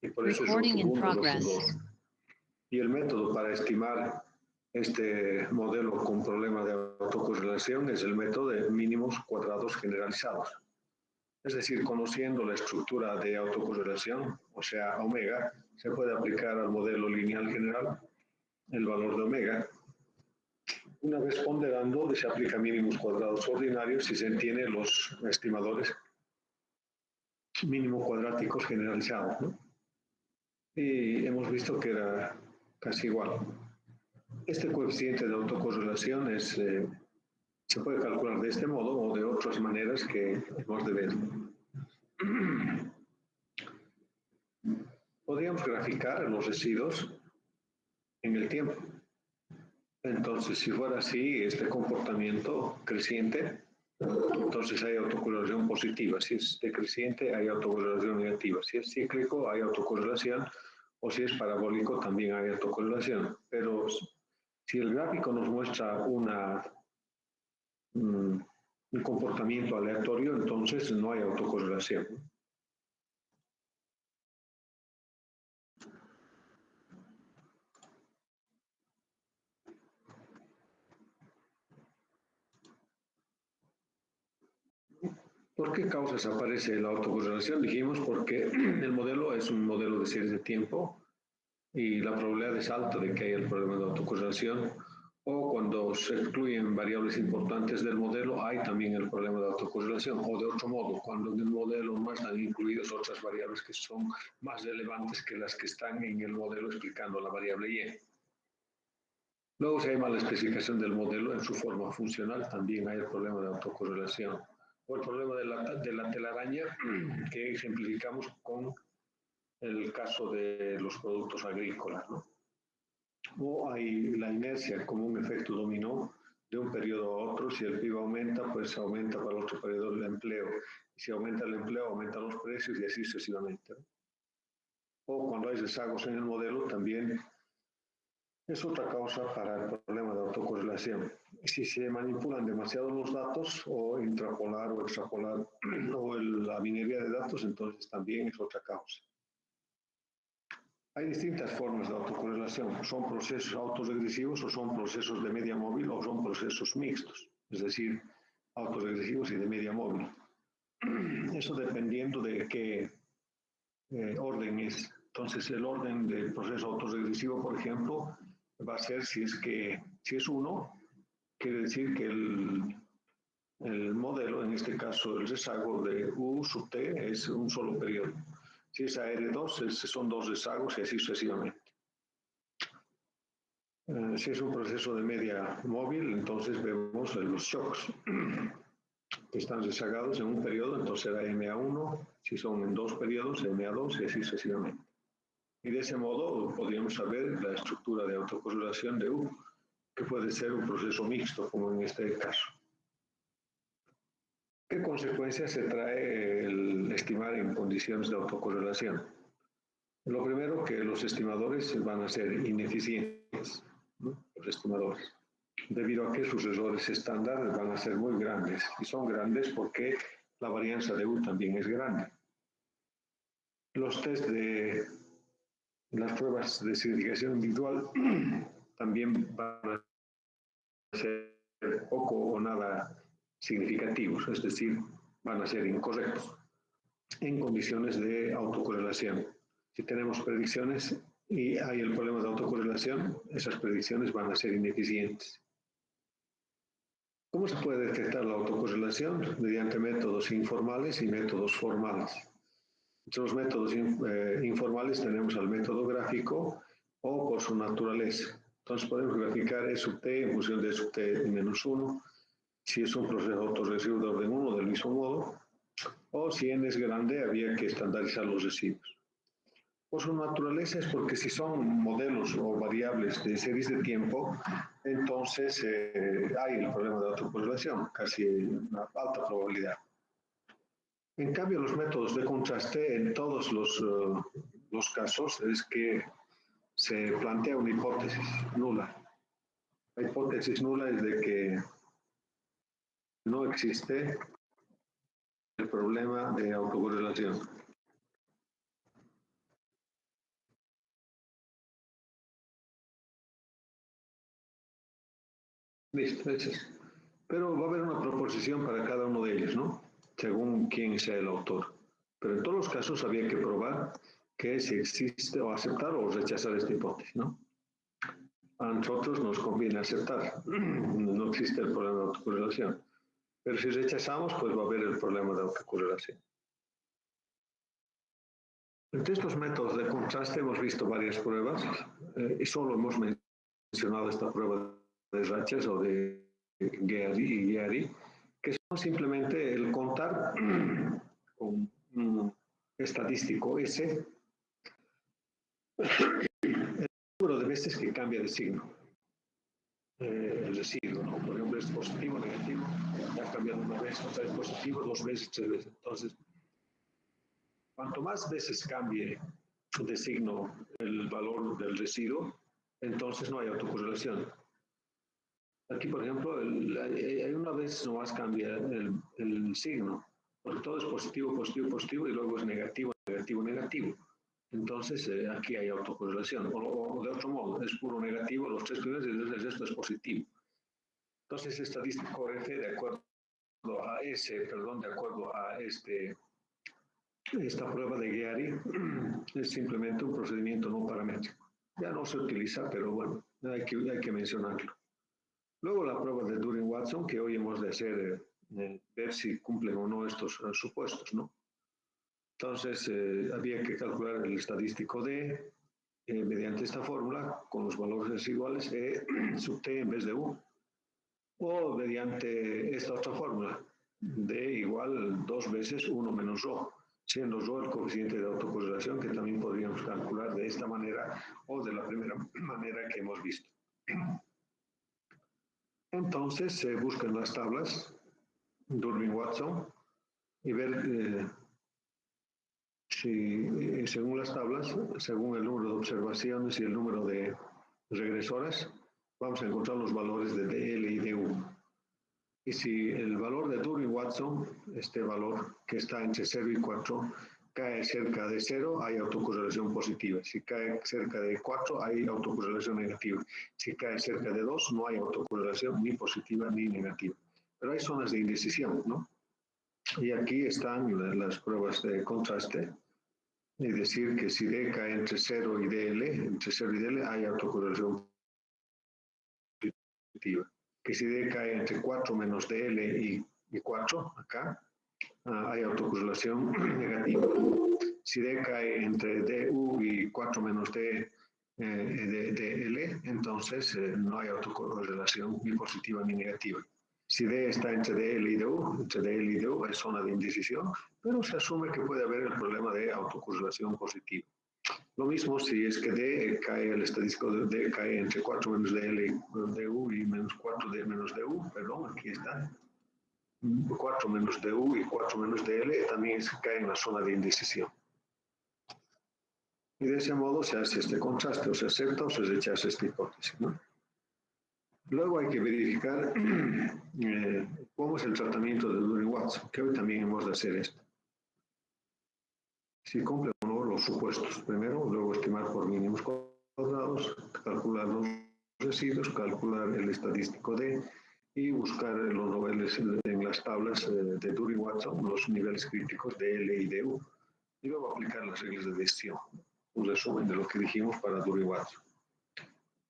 y por eso es Recording in uno dos progress. 2. Y el método para estimar este modelo con problema de autocorrelación es el método de mínimos cuadrados generalizados. Es decir, conociendo la estructura de autocorrelación, o sea, omega, se puede aplicar al modelo lineal general el valor de omega. Una vez ponderando, se aplica mínimos cuadrados ordinarios y se tiene los estimadores mínimo cuadráticos generalizados, ¿no? Y hemos visto que era casi igual. Este coeficiente de autocorrelación se puede calcular de este modo o de otras maneras que hemos de ver. Podríamos graficar los residuos en el tiempo. Entonces, si fuera así, este comportamiento creciente, entonces hay autocorrelación positiva. Si es decreciente, hay autocorrelación negativa. Si es cíclico, hay autocorrelación. O si es parabólico, también hay autocorrelación. Pero si el gráfico nos muestra un comportamiento aleatorio, entonces no hay autocorrelación. ¿Por qué causas aparece la autocorrelación? Dijimos porque el modelo es un modelo de series de tiempo y la probabilidad es alta de que haya el problema de autocorrelación, o cuando se excluyen variables importantes del modelo hay también el problema de autocorrelación, o de otro modo, cuando en el modelo no están incluidas otras variables que son más relevantes que las que están en el modelo explicando la variable y. Luego, si hay mala especificación del modelo en su forma funcional, también hay el problema de autocorrelación. O el problema de la telaraña, que ejemplificamos con el caso de los productos agrícolas, ¿no? O hay la inercia como un efecto dominó de un periodo a otro. Si el PIB aumenta, pues aumenta para el otro periodo el empleo. Y si aumenta el empleo, aumentan los precios y así sucesivamente. O cuando hay rezagos en el modelo, también es otra causa para el problema de autocorrelación. Si se manipulan demasiado los datos, o intrapolar o extrapolar, o la minería de datos, entonces también es otra causa. Hay distintas formas de autocorrelación. Son procesos autorregresivos o son procesos de media móvil o son procesos mixtos, es decir, autorregresivos y de media móvil. Eso dependiendo de qué orden es. Entonces, el orden del proceso autorregresivo, por ejemplo, va a ser si es 1, quiere decir que el modelo, en este caso el rezago de U sub T, es un solo periodo. Si es AR2, son 2 rezagos y así sucesivamente. Si es un proceso de media móvil, entonces vemos los shocks que están rezagados en un periodo, entonces será MA1, si son en 2 periodos, MA2 y así sucesivamente. Y de ese modo podríamos saber la estructura de autocorrelación de U, que puede ser un proceso mixto, como en este caso. ¿Qué consecuencias se trae el estimar en condiciones de autocorrelación? Lo primero, que los estimadores van a ser ineficientes, ¿no? Los estimadores, debido a que sus errores estándar van a ser muy grandes, y son grandes porque la varianza de U también es grande. Los test de las pruebas de significación individual también van a ser poco o nada significativos, es decir, van a ser incorrectos en condiciones de autocorrelación. Si tenemos predicciones y hay el problema de autocorrelación, esas predicciones van a ser ineficientes. ¿Cómo se puede detectar la autocorrelación? Mediante métodos informales y métodos formales. Entre los métodos informales tenemos al método gráfico o por su naturaleza. Entonces podemos graficar E sub t en función de E sub t menos 1, si es un proceso autorregresivo de orden 1 del mismo modo, o si n es grande había que estandarizar los residuos. Por su naturaleza es porque si son modelos o variables de series de tiempo, entonces hay el problema de autocorrelación, casi una alta probabilidad. En cambio, los métodos de contraste, en todos los casos, es que se plantea una hipótesis nula. La hipótesis nula es de que no existe el problema de autocorrelación. Listo, ese es. Pero va a haber una proposición para cada uno de ellos, ¿no? Según quién sea el autor. Pero en todos los casos había que probar que si existe o aceptar o rechazar esta hipótesis, ¿no? A nosotros nos conviene aceptar. No existe el problema de autocorrelación. Pero si rechazamos, pues va a haber el problema de autocorrelación. Entre estos métodos de contraste hemos visto varias pruebas y solo hemos mencionado esta prueba de Rachel o de Gary, que son simplemente el contar con un estadístico S el número de veces que cambia de signo el residuo, ¿no? Por ejemplo, es positivo, negativo, ya ha cambiado una vez, otra vez positivo, dos veces, tres veces. Entonces, cuanto más veces cambie de signo el valor del residuo, entonces no hay autocorrelación. Aquí, por ejemplo, hay una vez nomás cambia el signo, porque todo es positivo, positivo, positivo, y luego es negativo, negativo, negativo. Entonces, aquí hay autocorrelación. O de otro modo, es puro negativo los tres primeros y el resto es positivo. Entonces, estadístico F, de acuerdo a de acuerdo a esta prueba de Gary, es simplemente un procedimiento no paramétrico. Ya no se utiliza, pero bueno, hay que mencionarlo. Luego la prueba de Turing-Watson, que hoy hemos de hacer, ver si cumplen o no estos supuestos, ¿no? Entonces, había que calcular el estadístico D mediante esta fórmula con los valores residuales E sub T en vez de U, o mediante esta otra fórmula, D igual 2 veces 1 menos ρ, siendo ρ el coeficiente de autocorrelación que también podríamos calcular de esta manera o de la primera manera que hemos visto. Entonces se buscan las tablas Turing-Watson y ver si según las tablas, según el número de observaciones y el número de regresoras, vamos a encontrar los valores de DL y DU. Y si el valor de Turing-Watson, este valor que está entre 0 y 4, cae cerca de 0, hay autocorrelación positiva. Si cae cerca de 4, hay autocorrelación negativa. Si cae cerca de 2, no hay autocorrelación ni positiva ni negativa. Pero hay zonas de indecisión, ¿no? Y aquí están las pruebas de contraste. Es decir, que si D cae entre 0 y DL, hay autocorrelación positiva. Que si D cae entre 4 menos DL y 4, acá, hay autocorrelación negativa. Si D cae entre DU y 4 menos DL, entonces no hay autocorrelación ni positiva ni negativa. Si D está entre DL y DU, es zona de indecisión, pero se asume que puede haber el problema de autocorrelación positiva. Lo mismo si es que D cae, el estadístico de D cae entre 4 menos DL y DU y menos 4 D menos DU, perdón, aquí está. 4 menos DU y 4 menos DL también cae en la zona de indecisión. Y de ese modo se hace este contraste, o se acepta o se rechaza esta hipótesis, ¿no? Luego hay que verificar cómo es el tratamiento de Turing-Watson, que hoy también hemos de hacer esto. Si cumple o no los supuestos. Primero, luego estimar por mínimos cuadrados, calcular los residuos, calcular el estadístico D y buscar los niveles en las tablas de Turing-Watson, los niveles críticos de L y de U, y luego aplicar las reglas de decisión. Un resumen de lo que dijimos para Turing-Watson.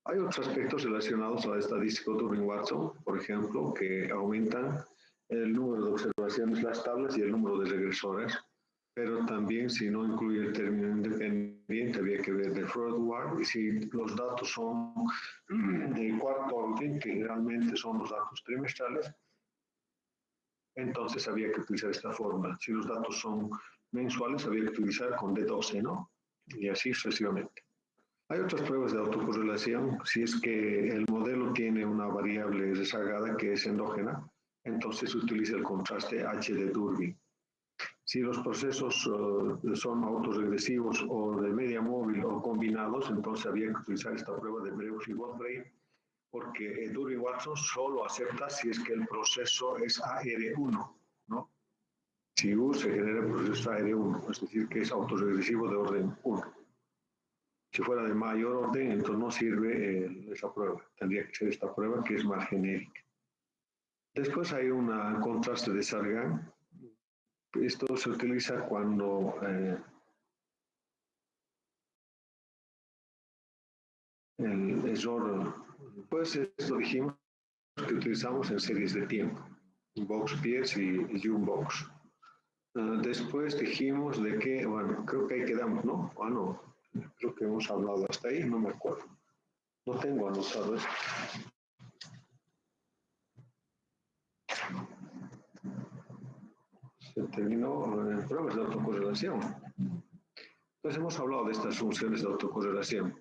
Hay otros aspectos relacionados al estadístico Turing-Watson, por ejemplo, que aumentan el número de observaciones, las tablas y el número de regresoras, pero también si no incluye el término independiente, había que ver de Freud-Ward, y si los datos son de cuarto orden, que generalmente son los datos trimestrales, entonces había que utilizar esta fórmula. Si los datos son mensuales, había que utilizar con D12, ¿no? Y así sucesivamente. Hay otras pruebas de autocorrelación. Si es que el modelo tiene una variable rezagada que es endógena, entonces se utiliza el contraste H de Turing. Si los procesos son autorregresivos o de media móvil o combinados, entonces había que utilizar esta prueba de Breuer y Gottfried, porque Turing-Watson solo acepta si es que el proceso es AR1, ¿no? Si U se genera el proceso AR1, es decir, que es autorregresivo de orden 1. Si fuera de mayor orden, entonces no sirve esa prueba. Tendría que ser esta prueba que es más genérica. Después hay un contraste de Sargan. Esto se utiliza cuando el error, pues esto dijimos que utilizamos en series de tiempo, box Pierce y June-Box. Después dijimos de que, bueno, creo que ahí quedamos, ¿no? Ah, no, creo que hemos hablado hasta ahí, no me acuerdo. No tengo anotado esto. Se terminó en pruebas de autocorrelación. Entonces hemos hablado de estas funciones de autocorrelación.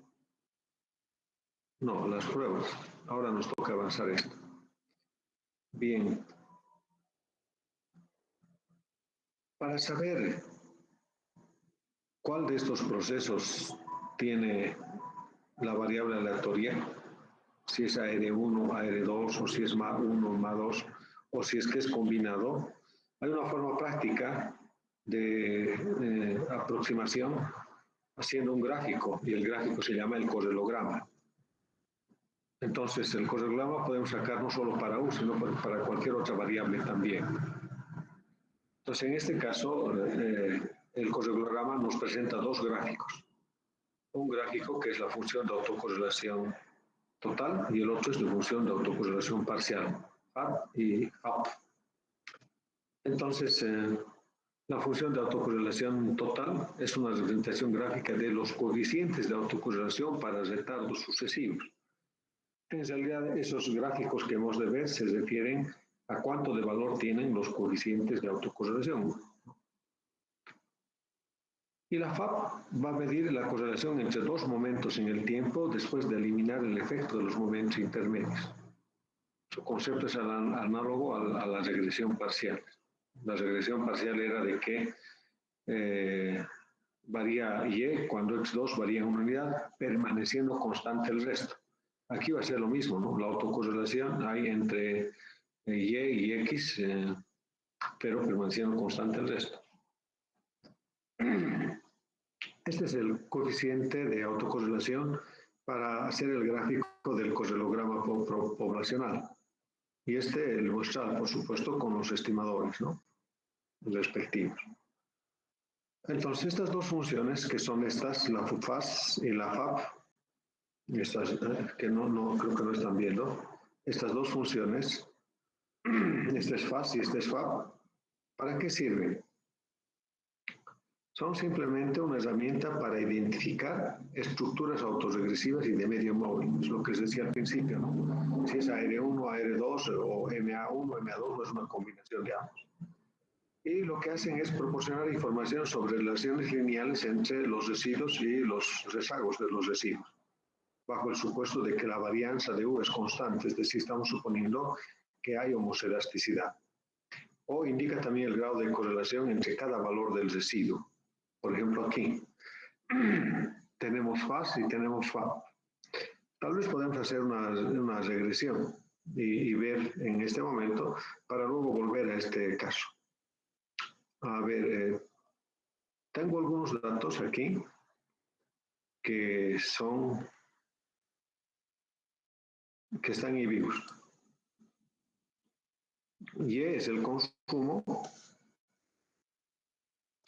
No, las pruebas. Ahora nos toca avanzar esto. Bien. Para saber cuál de estos procesos tiene la variable aleatoria, si es AR1, AR2, o si es MA1, MA2, o si es que es combinado, hay una forma práctica de aproximación haciendo un gráfico, y el gráfico se llama el correlograma. Entonces, el correlograma podemos sacar no solo para U, sino para cualquier otra variable también. Entonces, en este caso, el correlograma nos presenta dos gráficos. Un gráfico que es la función de autocorrelación total y el otro es la función de autocorrelación parcial, FAP y FAP. Entonces, la función de autocorrelación total es una representación gráfica de los coeficientes de autocorrelación para retardos sucesivos. En realidad, esos gráficos que hemos de ver se refieren a cuánto de valor tienen los coeficientes de autocorrelación. Y la FAP va a medir la correlación entre dos momentos en el tiempo después de eliminar el efecto de los momentos intermedios. Su concepto es análogo a la regresión parcial. La regresión parcial era de que varía Y cuando X2 varía en una unidad, permaneciendo constante el resto. Aquí va a ser lo mismo, ¿no? La autocorrelación hay entre Y y X, pero permaneciendo constante el resto. Este es el coeficiente de autocorrelación para hacer el gráfico del correlograma poblacional. Y este lo muestra, por supuesto, con los estimadores, ¿no? Respectivos. Entonces, estas dos funciones, que son estas, la FAS y la FAP, estas que no creo que no están viendo, estas dos funciones, este es FAS y este es FAP, ¿para qué sirven? Son simplemente una herramienta para identificar estructuras autorregresivas y de medio móvil, es lo que les decía al principio, ¿no? Si es AR1, AR2 o MA1, MA2, no es una combinación de ambos. Y lo que hacen es proporcionar información sobre relaciones lineales entre los residuos y los rezagos de los residuos, bajo el supuesto de que la varianza de U es constante, es decir, estamos suponiendo que hay homoscedasticidad. O indica también el grado de correlación entre cada valor del residuo. Por ejemplo, aquí tenemos FAS y tenemos FAP. Tal vez podemos hacer una regresión y ver en este momento para luego volver a este caso. A ver, tengo algunos datos aquí que están ahí vivos. Y es el consumo,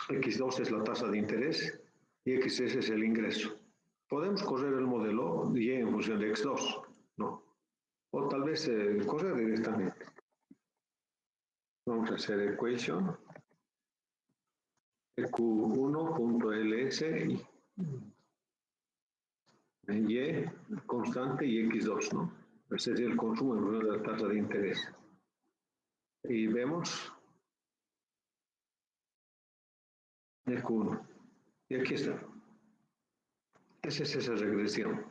X2 es la tasa de interés y XS es el ingreso. Podemos correr el modelo Y en función de X2, ¿no? O tal vez correr directamente. Vamos a hacer equation Q1.ls Y constante y X2, ¿no? Ese es el consumo en función de la tasa de interés. Y vemos el Q1. Y aquí está. Esa es esa regresión.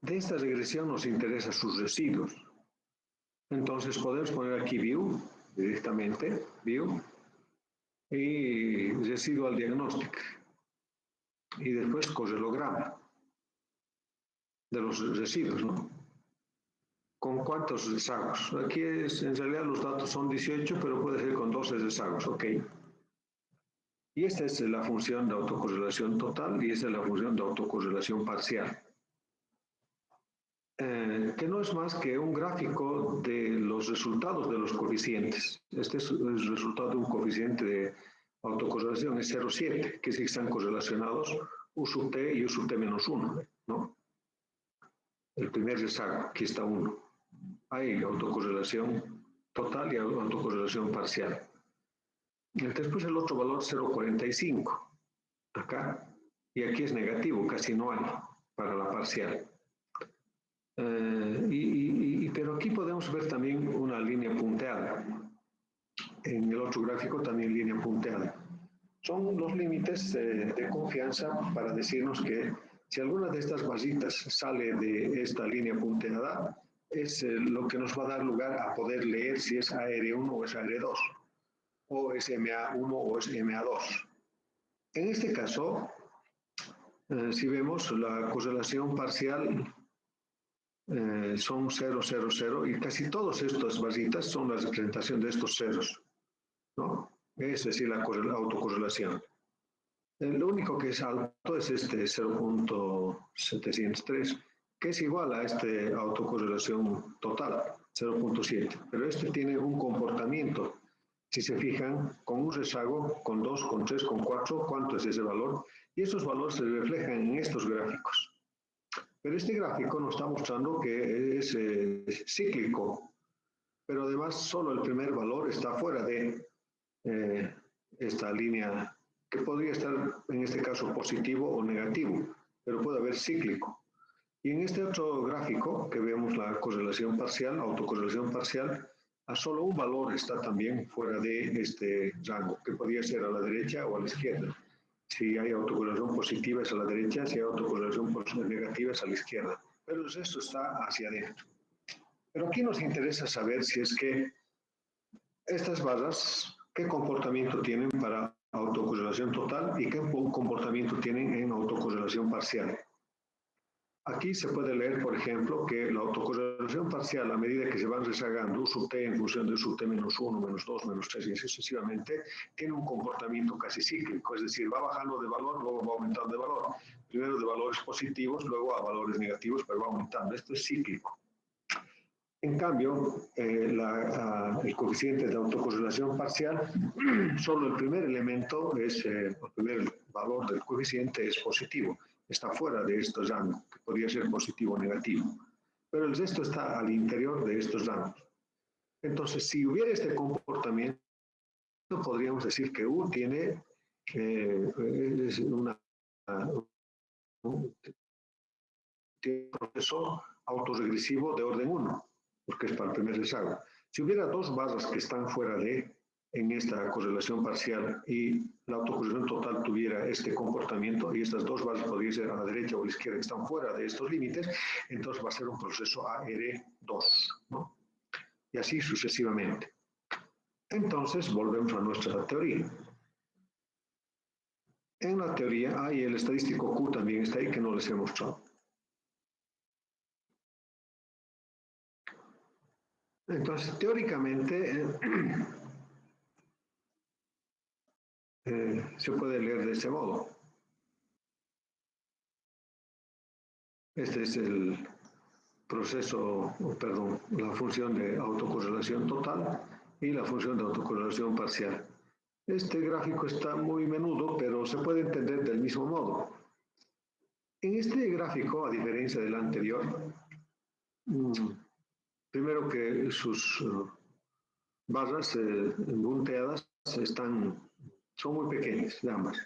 De esta regresión nos interesa sus residuos. Entonces podemos poner aquí view directamente, view, y residual diagnostic. Y después correlograma de los residuos, ¿no? ¿Con cuántos rezagos? Aquí en realidad los datos son 18, pero puede ser con 12 rezagos, ¿ok? Y esta es la función de autocorrelación total y esta es la función de autocorrelación parcial. Que no es más que un gráfico de los resultados de los coeficientes. Este es el resultado de un coeficiente de autocorrelación, es 0,7, que sí están correlacionados U sub t y U sub t menos 1, ¿no? El primer rezago, aquí está 1. Hay autocorrelación total y autocorrelación parcial. Después el otro valor 0,45, acá, y aquí es negativo, casi no hay para la parcial. Pero aquí podemos ver también una línea punteada. En el otro gráfico también línea punteada. Son los límites de confianza para decirnos que si alguna de estas barritas sale de esta línea punteada, es lo que nos va a dar lugar a poder leer si es AR1 o es AR2, o es MA1 o es MA2. En este caso, si vemos la correlación parcial son 0, 0, 0, y casi todas estas barritas son la representación de estos ceros, ¿no? Es decir, la autocorrelación. Lo único que es alto es este 0.703, que es igual a este autocorrelación total, 0.7, pero este tiene un comportamiento. Si se fijan, con un rezago, con 2, con 3, con 4, ¿cuánto es ese valor? Y esos valores se reflejan en estos gráficos. Pero este gráfico nos está mostrando que es cíclico, pero además solo el primer valor está fuera de esta línea, que podría estar en este caso positivo o negativo, pero puede haber cíclico. Y en este otro gráfico, que vemos la correlación parcial, autocorrelación parcial, a solo un valor está también fuera de este rango, que podría ser a la derecha o a la izquierda. Si hay autocorrelación positiva es a la derecha, si hay autocorrelación negativa es a la izquierda. Pero el resto está hacia adentro. Pero aquí nos interesa saber si es que estas barras, ¿qué comportamiento tienen para autocorrelación total y qué comportamiento tienen en autocorrelación parcial? Aquí se puede leer, por ejemplo, que la autocorrelación parcial, a medida que se van rezagando U sub t en función de U sub t menos 1, menos 2, menos 3 y así sucesivamente, tiene un comportamiento casi cíclico, es decir, va bajando de valor, luego va aumentando de valor. Primero de valores positivos, luego a valores negativos, pero va aumentando. Esto es cíclico. En cambio, el coeficiente de autocorrelación parcial, solo el primer elemento, el primer valor del coeficiente es positivo. Está fuera de estos rangos, que podría ser positivo o negativo. Pero el resto está al interior de estos rangos. Entonces, si hubiera este comportamiento, podríamos decir que U tiene un proceso autorregresivo de orden 1, porque es para el primer rezago. Si hubiera dos barras que están fuera de, en esta correlación parcial, y la autocorrelación total tuviera este comportamiento, y estas dos barras podrían ser a la derecha o a la izquierda, que están fuera de estos límites, entonces va a ser un proceso AR2, ¿no? Y así sucesivamente. Entonces, volvemos a nuestra teoría. En la teoría, y el estadístico Q también está ahí, que no les he mostrado. Entonces, teóricamente, se puede leer de ese modo. Este es el proceso, perdón, la función de autocorrelación total y la función de autocorrelación parcial. Este gráfico está muy menudo, pero se puede entender del mismo modo. En este gráfico, a diferencia del anterior, primero que sus barras punteadas son muy pequeñas, ambas.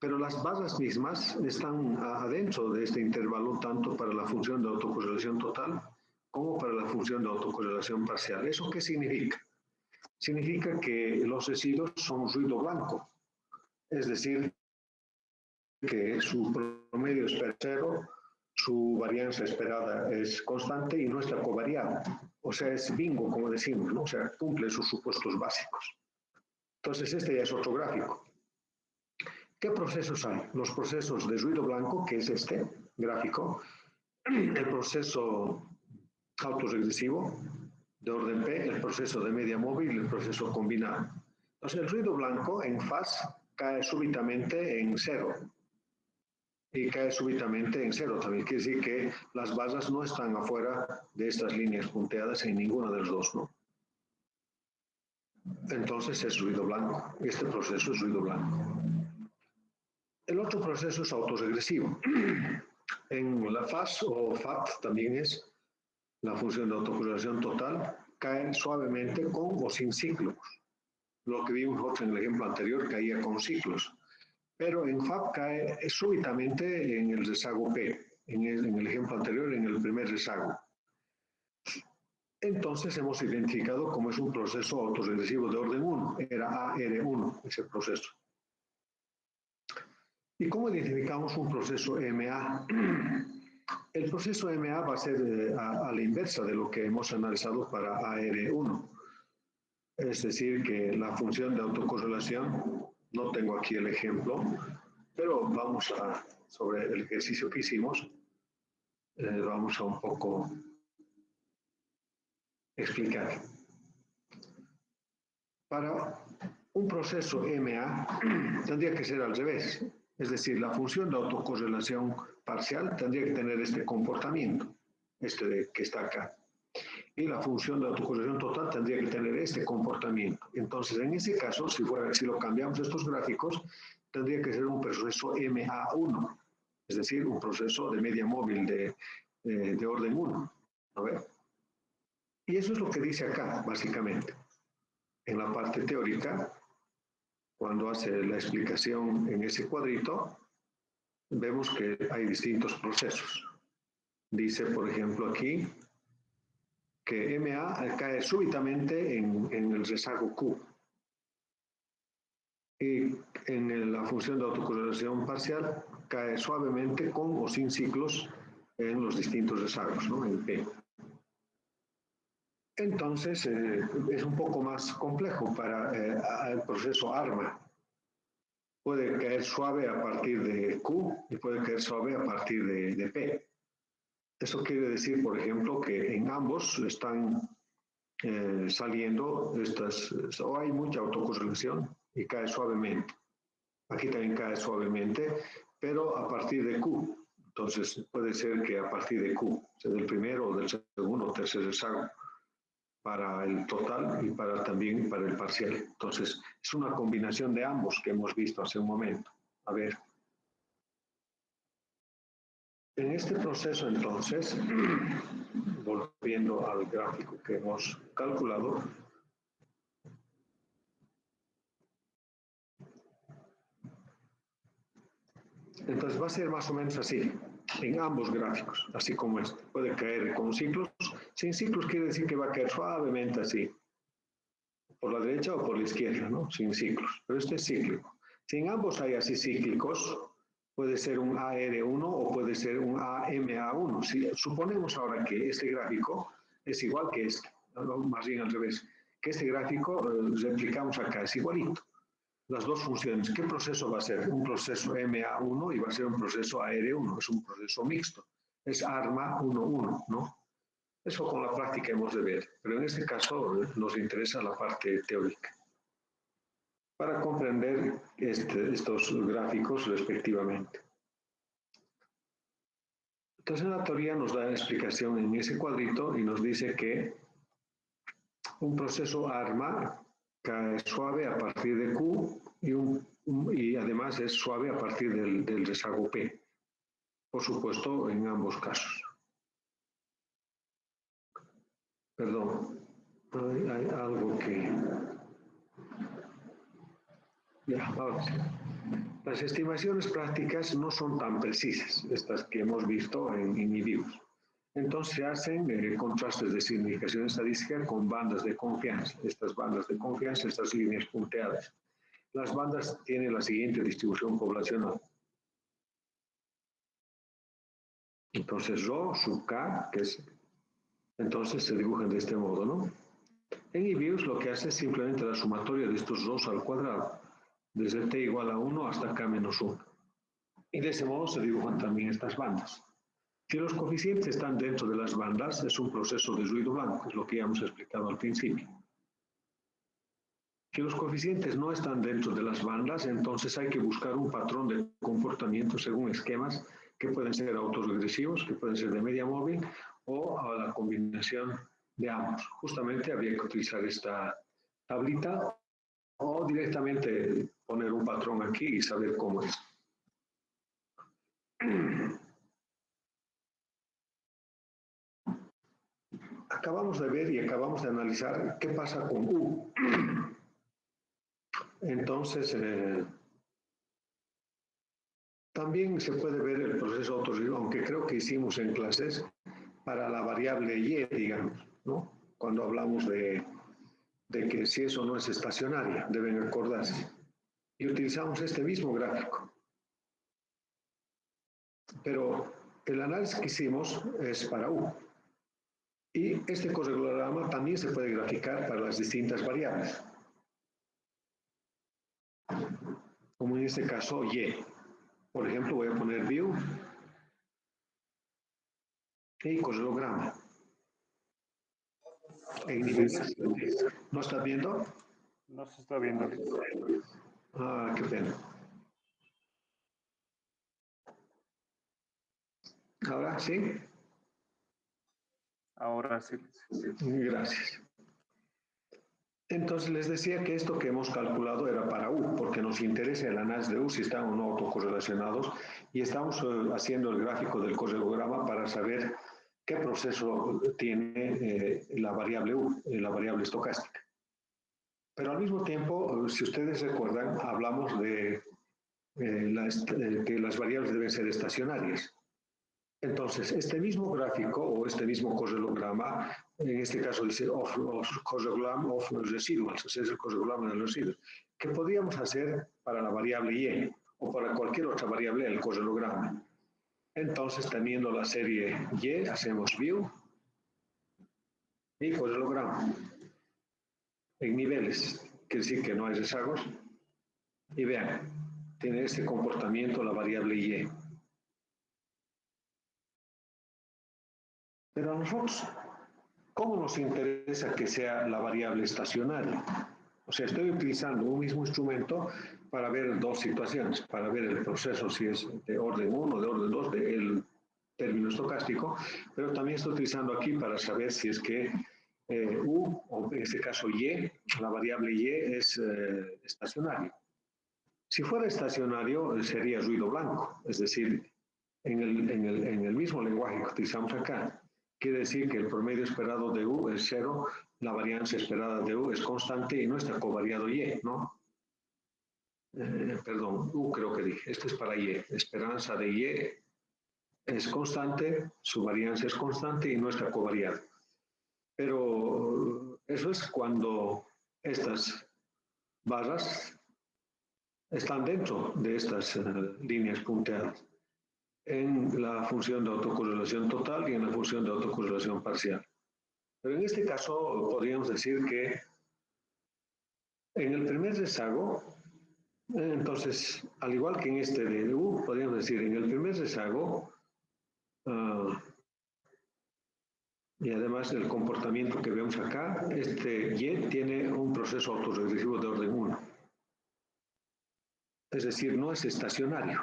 Pero las barras mismas están adentro de este intervalo tanto para la función de autocorrelación total como para la función de autocorrelación parcial. ¿Eso qué significa? Significa que los residuos son ruido blanco, es decir, que su promedio es cero, su varianza esperada es constante y no está covariada. O sea, es bingo, como decimos, ¿no? O sea, cumple sus supuestos básicos. Entonces, este ya es otro gráfico. ¿Qué procesos hay? Los procesos de ruido blanco, que es este gráfico, el proceso autorregresivo de orden P, el proceso de media móvil y el proceso combinado. Entonces, el ruido blanco en faz cae súbitamente en cero. Y cae súbitamente en cero. También quiere decir que las barras no están afuera de estas líneas punteadas en ninguna de las dos, ¿no? Entonces es ruido blanco. Este proceso es ruido blanco. El otro proceso es autorregresivo. En la FAS o FAT también es la función de autocorrelación total, cae suavemente con o sin ciclos. Lo que vimos nosotros en el ejemplo anterior caía con ciclos. Pero en FAP cae súbitamente en el rezago P, en el ejemplo anterior, en el primer rezago. Entonces hemos identificado como es un proceso autorregresivo de orden 1, era AR1 ese proceso. ¿Y cómo identificamos un proceso MA? El proceso MA va a ser a la inversa de lo que hemos analizado para AR1. Es decir, que la función de autocorrelación, no tengo aquí el ejemplo, pero vamos a, sobre el ejercicio que hicimos, vamos a un poco explicar. Para un proceso MA tendría que ser al revés. Es decir, la función de autocorrelación parcial tendría que tener este comportamiento, que está acá. Y la función de autocorrelación total tendría que tener este comportamiento. Entonces, en ese caso, si lo cambiamos estos gráficos, tendría que ser un proceso MA1, es decir, un proceso de media móvil de orden 1. ¿No ve? Y eso es lo que dice acá, básicamente. En la parte teórica, cuando hace la explicación en ese cuadrito, vemos que hay distintos procesos. Dice, por ejemplo, aquí, que MA cae súbitamente en el rezago Q. Y en la función de autocorrelación parcial cae suavemente con o sin ciclos en los distintos rezagos, ¿no? En P. Entonces, es un poco más complejo para el proceso ARMA. Puede caer suave a partir de Q y puede caer suave a partir de P. Eso quiere decir, por ejemplo, que en ambos están saliendo o hay mucha autocorrelación y cae suavemente. Aquí también cae suavemente, pero a partir de Q. Entonces puede ser que a partir de Q, sea del primero o del segundo o tercer rezago, para el total y también para el parcial. Entonces es una combinación de ambos que hemos visto hace un momento. A ver. En este proceso, entonces, volviendo al gráfico que hemos calculado, entonces va a ser más o menos así, en ambos gráficos, así como este. Puede caer con ciclos. Sin ciclos quiere decir que va a caer suavemente así, por la derecha o por la izquierda, ¿no? Sin ciclos. Pero este es cíclico. Si en ambos hay así cíclicos, puede ser un AR1 o puede ser un AMA1. Si suponemos ahora que este gráfico es igual que este, no, más bien al revés, que este gráfico replicamos acá, es igualito. Las dos funciones, ¿qué proceso va a ser? Un proceso MA1 y va a ser un proceso AR1, es un proceso mixto, es ARMA 1,1, ¿no? Eso con la práctica hemos de ver, pero en este caso nos interesa la parte teórica para comprender estos gráficos respectivamente. Entonces la teoría nos da la explicación en ese cuadrito y nos dice que un proceso ARMA cae suave a partir de Q y además es suave a partir del rezago P. Por supuesto, en ambos casos. Perdón, hay algo que... Ya, ahora sí. Las estimaciones prácticas no son tan precisas, estas que hemos visto en IBIUS. Entonces se hacen contrastes de significación estadística con bandas de confianza. Estas bandas de confianza, estas líneas punteadas. Las bandas tienen la siguiente distribución poblacional. Entonces, Rho sub K, que es, entonces se dibujan de este modo, ¿no? En IBIUS lo que hace es simplemente la sumatoria de estos Rho al cuadrado, desde T igual a 1 hasta K menos 1. Y de ese modo se dibujan también estas bandas. Si los coeficientes están dentro de las bandas, es un proceso de ruido blanco, es lo que ya hemos explicado al principio. que los coeficientes no están dentro de las bandas, entonces hay que buscar un patrón de comportamiento según esquemas que pueden ser autoregresivos, que pueden ser de media móvil o a la combinación de ambos. Justamente habría que utilizar esta tablita o directamente poner un patrón aquí y saber cómo es. Acabamos de ver y acabamos de analizar qué pasa con U. Entonces, también se puede ver el proceso autorregulado, aunque creo que hicimos en clases para la variable Y, digamos, ¿no? Cuando hablamos de que si eso no es estacionaria, deben acordarse. Y utilizamos este mismo gráfico. Pero el análisis que hicimos es para U. Y este corregulograma también se puede graficar para las distintas variables. Como en este caso Y. Por ejemplo, voy a poner view y corregulograma. En niveles, ¿no está viendo? No se está viendo. Ah, qué pena. ¿Ahora sí? Ahora sí. Gracias. Entonces les decía que esto que hemos calculado era para U, porque nos interesa el análisis de U si están o no autocorrelacionados, y estamos haciendo el gráfico del correlograma para saber qué proceso tiene la variable U, la variable estocástica. Pero al mismo tiempo, si ustedes recuerdan, hablamos de que las variables deben ser estacionarias. Entonces, este mismo gráfico o este mismo correlograma, en este caso dice correlogram of residuals, o sea, es el correlograma de los residuos, que podríamos hacer para la variable Y o para cualquier otra variable el correlograma. Entonces, teniendo la serie Y, hacemos view y correlograma en niveles, quiere decir que no hay rezagos. Y vean, tiene este comportamiento la variable Y. Pero a nosotros, ¿cómo nos interesa que sea la variable estacionaria? O sea, estoy utilizando un mismo instrumento para ver dos situaciones, para ver el proceso si es de orden 1, de orden 2, del término estocástico, pero también estoy utilizando aquí para saber si es que U, o en este caso Y, la variable Y es estacionaria. Si fuera estacionario, sería ruido blanco, es decir, en el mismo lenguaje que utilizamos acá, quiere decir que el promedio esperado de U es 0, la varianza esperada de U es constante y no está covariado Y, ¿no? Perdón, U creo que dije, esto es para Y, esperanza de Y es constante, su varianza es constante y no está covariado. Pero eso es cuando estas barras están dentro de estas líneas punteadas en la función de autocorrelación total y en la función de autocorrelación parcial. Pero en este caso podríamos decir que en el primer rezago, entonces, al igual que en este de U, podríamos decir en el primer rezago, y además del comportamiento que vemos acá, este Y tiene un proceso autorregresivo de orden 1. Es decir, no es estacionario.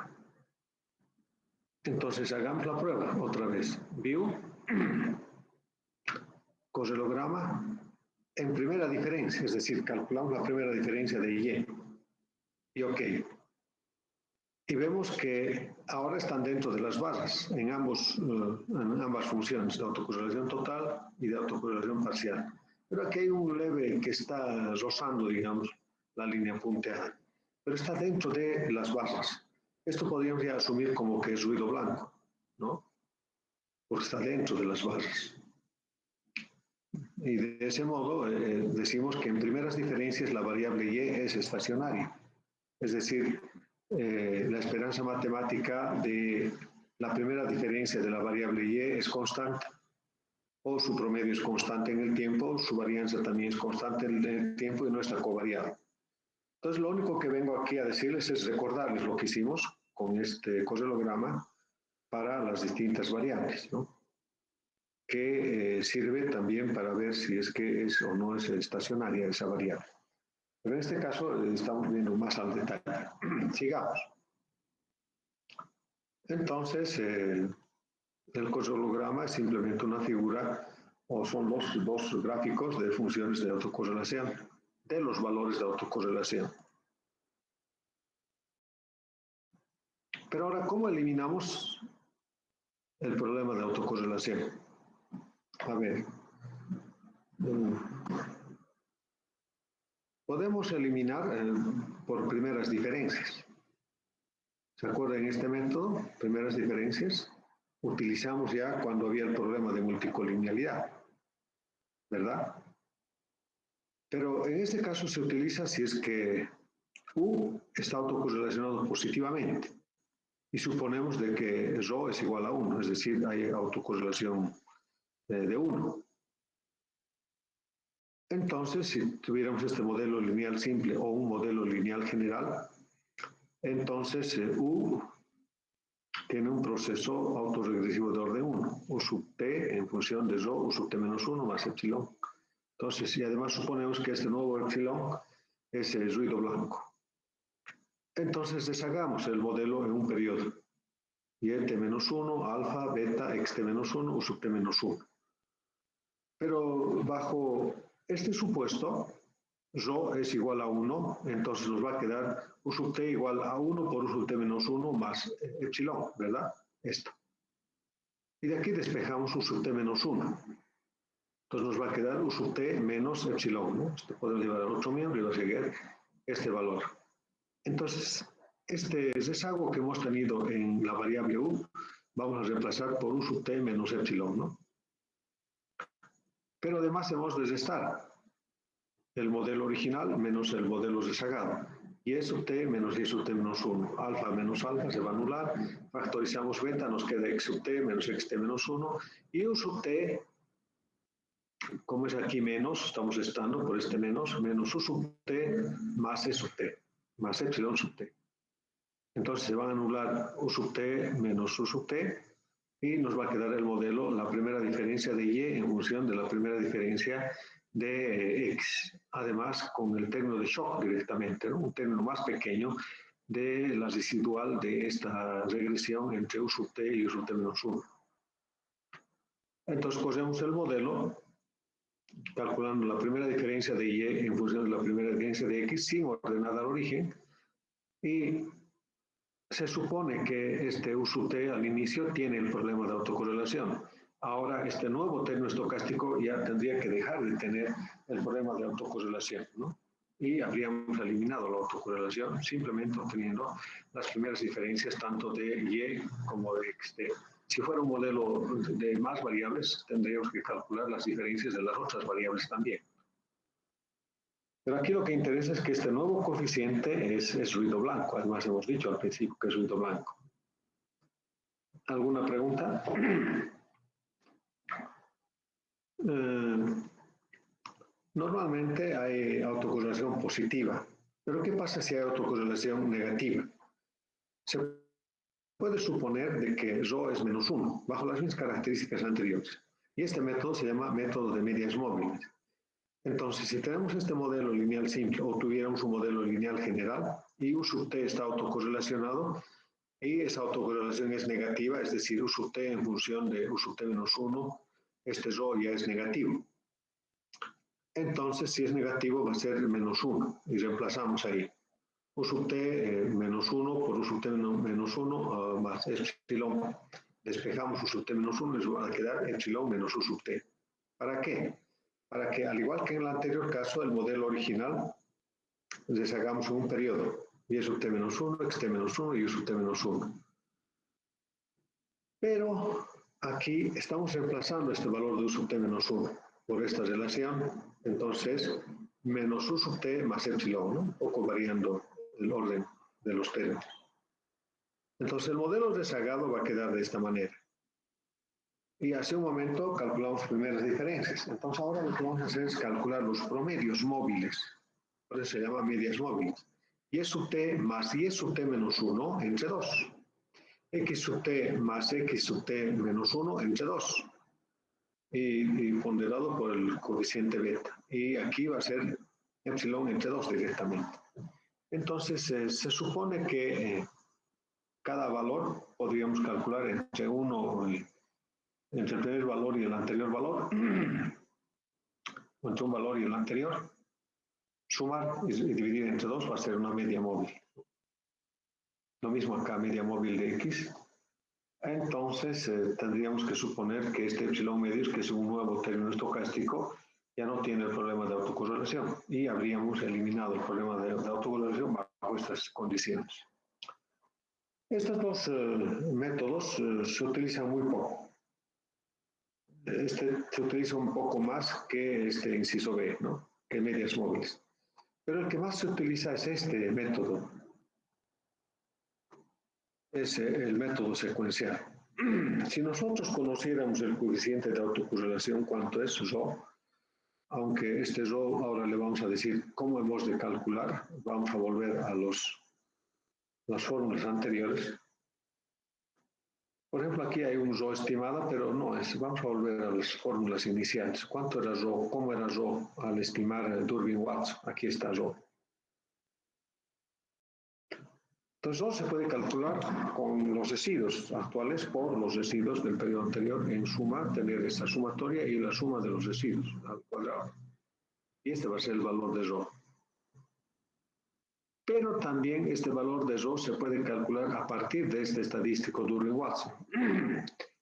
Entonces, hagamos la prueba otra vez. View, correlograma, en primera diferencia, es decir, calculamos la primera diferencia de Y. Y OK. Y vemos que ahora están dentro de las barras, en ambas funciones, de autocorrelación total y de autocorrelación parcial. Pero aquí hay un leve que está rozando, digamos, la línea punteada. Pero está dentro de las barras. Esto podríamos ya asumir como que es ruido blanco, ¿no? Porque está dentro de las barras. Y de ese modo decimos que en primeras diferencias la variable Y es estacionaria. Es decir, la esperanza matemática de la primera diferencia de la variable Y es constante, o su promedio es constante en el tiempo, su varianza también es constante en el tiempo y no está covariado. Entonces, lo único que vengo aquí a decirles es recordarles lo que hicimos con este correlograma para las distintas variables, ¿no? Que sirve también para ver si es que es o no es estacionaria esa variable. Pero en este caso estamos viendo más al detalle. Sigamos. Entonces, el correlograma es simplemente una figura o son dos gráficos de funciones de autocorrelación, de los valores de autocorrelación. Pero ahora, ¿cómo eliminamos el problema de autocorrelación? A ver, podemos eliminar por primeras diferencias. ¿Se acuerdan en este método? Primeras diferencias. Utilizamos ya cuando había el problema de multicolinealidad, ¿verdad? Pero en este caso se utiliza si es que U está autocorrelacionado positivamente y suponemos de que ρ es igual a 1, es decir, hay autocorrelación de 1. Entonces, si tuviéramos este modelo lineal simple o un modelo lineal general, entonces U tiene un proceso autorregresivo de orden 1, U sub t en función de ρ, U sub t menos 1 más epsilon. Entonces, y además suponemos que este nuevo epsilon es el ruido blanco. Entonces, deshagamos el modelo en un periodo. Y t menos 1, alfa, beta, x t menos 1, U sub t menos 1. Pero bajo este supuesto, ρ es igual a 1, entonces nos va a quedar U sub t igual a 1 por U sub t menos 1 más epsilon, ¿verdad? Esto. Y de aquí despejamos U sub t menos 1. Entonces nos va a quedar U sub t menos epsilon, ¿no? Esto podemos llevar al otro miembro y va a seguir este valor. Entonces, este rezago que hemos tenido en la variable U, vamos a reemplazar por U sub t menos epsilon, ¿no? Pero además hemos de restar el modelo original menos el modelo rezagado. Y E sub t menos Y sub t menos 1. Alfa menos alfa se va a anular. Factorizamos beta, nos queda x sub t menos xt menos 1. Y U sub t, como es aquí menos, estamos estando por este menos U sub t más E sub t, más epsilon sub t. Entonces se van a anular U sub t menos U sub t y nos va a quedar el modelo, la primera diferencia de Y en función de la primera diferencia de X. Además, con el término de shock directamente, ¿no? Un término más pequeño de la residual de esta regresión entre U sub t y U sub t menos 1. Entonces, cosemos el modelo calculando la primera diferencia de Y en función de la primera diferencia de X sin ordenar al origen y se supone que este U sub t al inicio tiene el problema de autocorrelación. Ahora, este nuevo término estocástico ya tendría que dejar de tener el problema de autocorrelación, ¿no? Y habríamos eliminado la autocorrelación simplemente obteniendo las primeras diferencias tanto de Y como de XT. Si fuera un modelo de más variables, tendríamos que calcular las diferencias de las otras variables también. Pero aquí lo que interesa es que este nuevo coeficiente es ruido blanco. Además, hemos dicho al principio que es ruido blanco. ¿Alguna pregunta? Normalmente hay autocorrelación positiva. Pero ¿qué pasa si hay autocorrelación negativa? Se puede suponer de que ρ es menos 1, bajo las mismas características anteriores. Y este método se llama método de medias móviles. Entonces, si tenemos este modelo lineal simple o tuviéramos un modelo lineal general y U sub t está autocorrelacionado y esa autocorrelación es negativa, es decir, U sub t en función de U sub t menos 1, este ρ ya es negativo. Entonces, si es negativo va a ser menos 1 y reemplazamos ahí. U sub t menos 1 por U sub t menos 1 más epsilon. Despejamos U sub t menos 1 y nos va a quedar epsilon menos U sub t. ¿Para qué? Para que, al igual que en el anterior caso, el modelo original, deshagamos en un periodo. Y sub t menos 1, xt menos 1 y U sub t menos 1. Pero aquí estamos reemplazando este valor de U sub t menos 1 por esta relación. Entonces, menos U sub t más epsilon, ¿no? Un poco variando el orden de los términos. Entonces, el modelo deshagado va a quedar de esta manera. Y hace un momento calculamos primeras diferencias. Entonces ahora lo que vamos a hacer es calcular los promedios móviles. Por eso se llama medias móviles. Y sub t más y sub t menos 1 entre 2. X sub t más x sub t menos 1 entre 2. Y ponderado por el coeficiente beta. Y aquí va a ser epsilon entre 2 directamente. Entonces, se supone que cada valor podríamos calcular entre entre el primer valor y el anterior valor, o entre un valor y el anterior, sumar y dividir entre 2 va a ser una media móvil. Lo mismo acá, media móvil de X. Entonces, tendríamos que suponer que este epsilon medios, que es un nuevo término estocástico, ya no tiene el problema de autocorrelación y habríamos eliminado el problema de autocorrelación bajo estas condiciones. Estos dos métodos se utilizan muy poco. Este se utiliza un poco más que este inciso B, ¿no? Que medias móviles. Pero el que más se utiliza es este método. Es el método secuencial. Si nosotros conociéramos el coeficiente de autocorrelación, cuánto es rho, aunque este rho ahora le vamos a decir cómo hemos de calcular, vamos a volver a las fórmulas anteriores. Por ejemplo, aquí hay un rho estimada, pero no es. Vamos a volver a las fórmulas iniciales. ¿Cuánto era rho? ¿Cómo era rho al estimar el Durbin-Watson? Aquí está rho. Entonces, rho se puede calcular con los residuos actuales por los residuos del periodo anterior en suma, tener esta sumatoria y la suma de los residuos al cuadrado. Y este va a ser el valor de rho. Pero también este valor de rho se puede calcular a partir de este estadístico Durbin-Watson.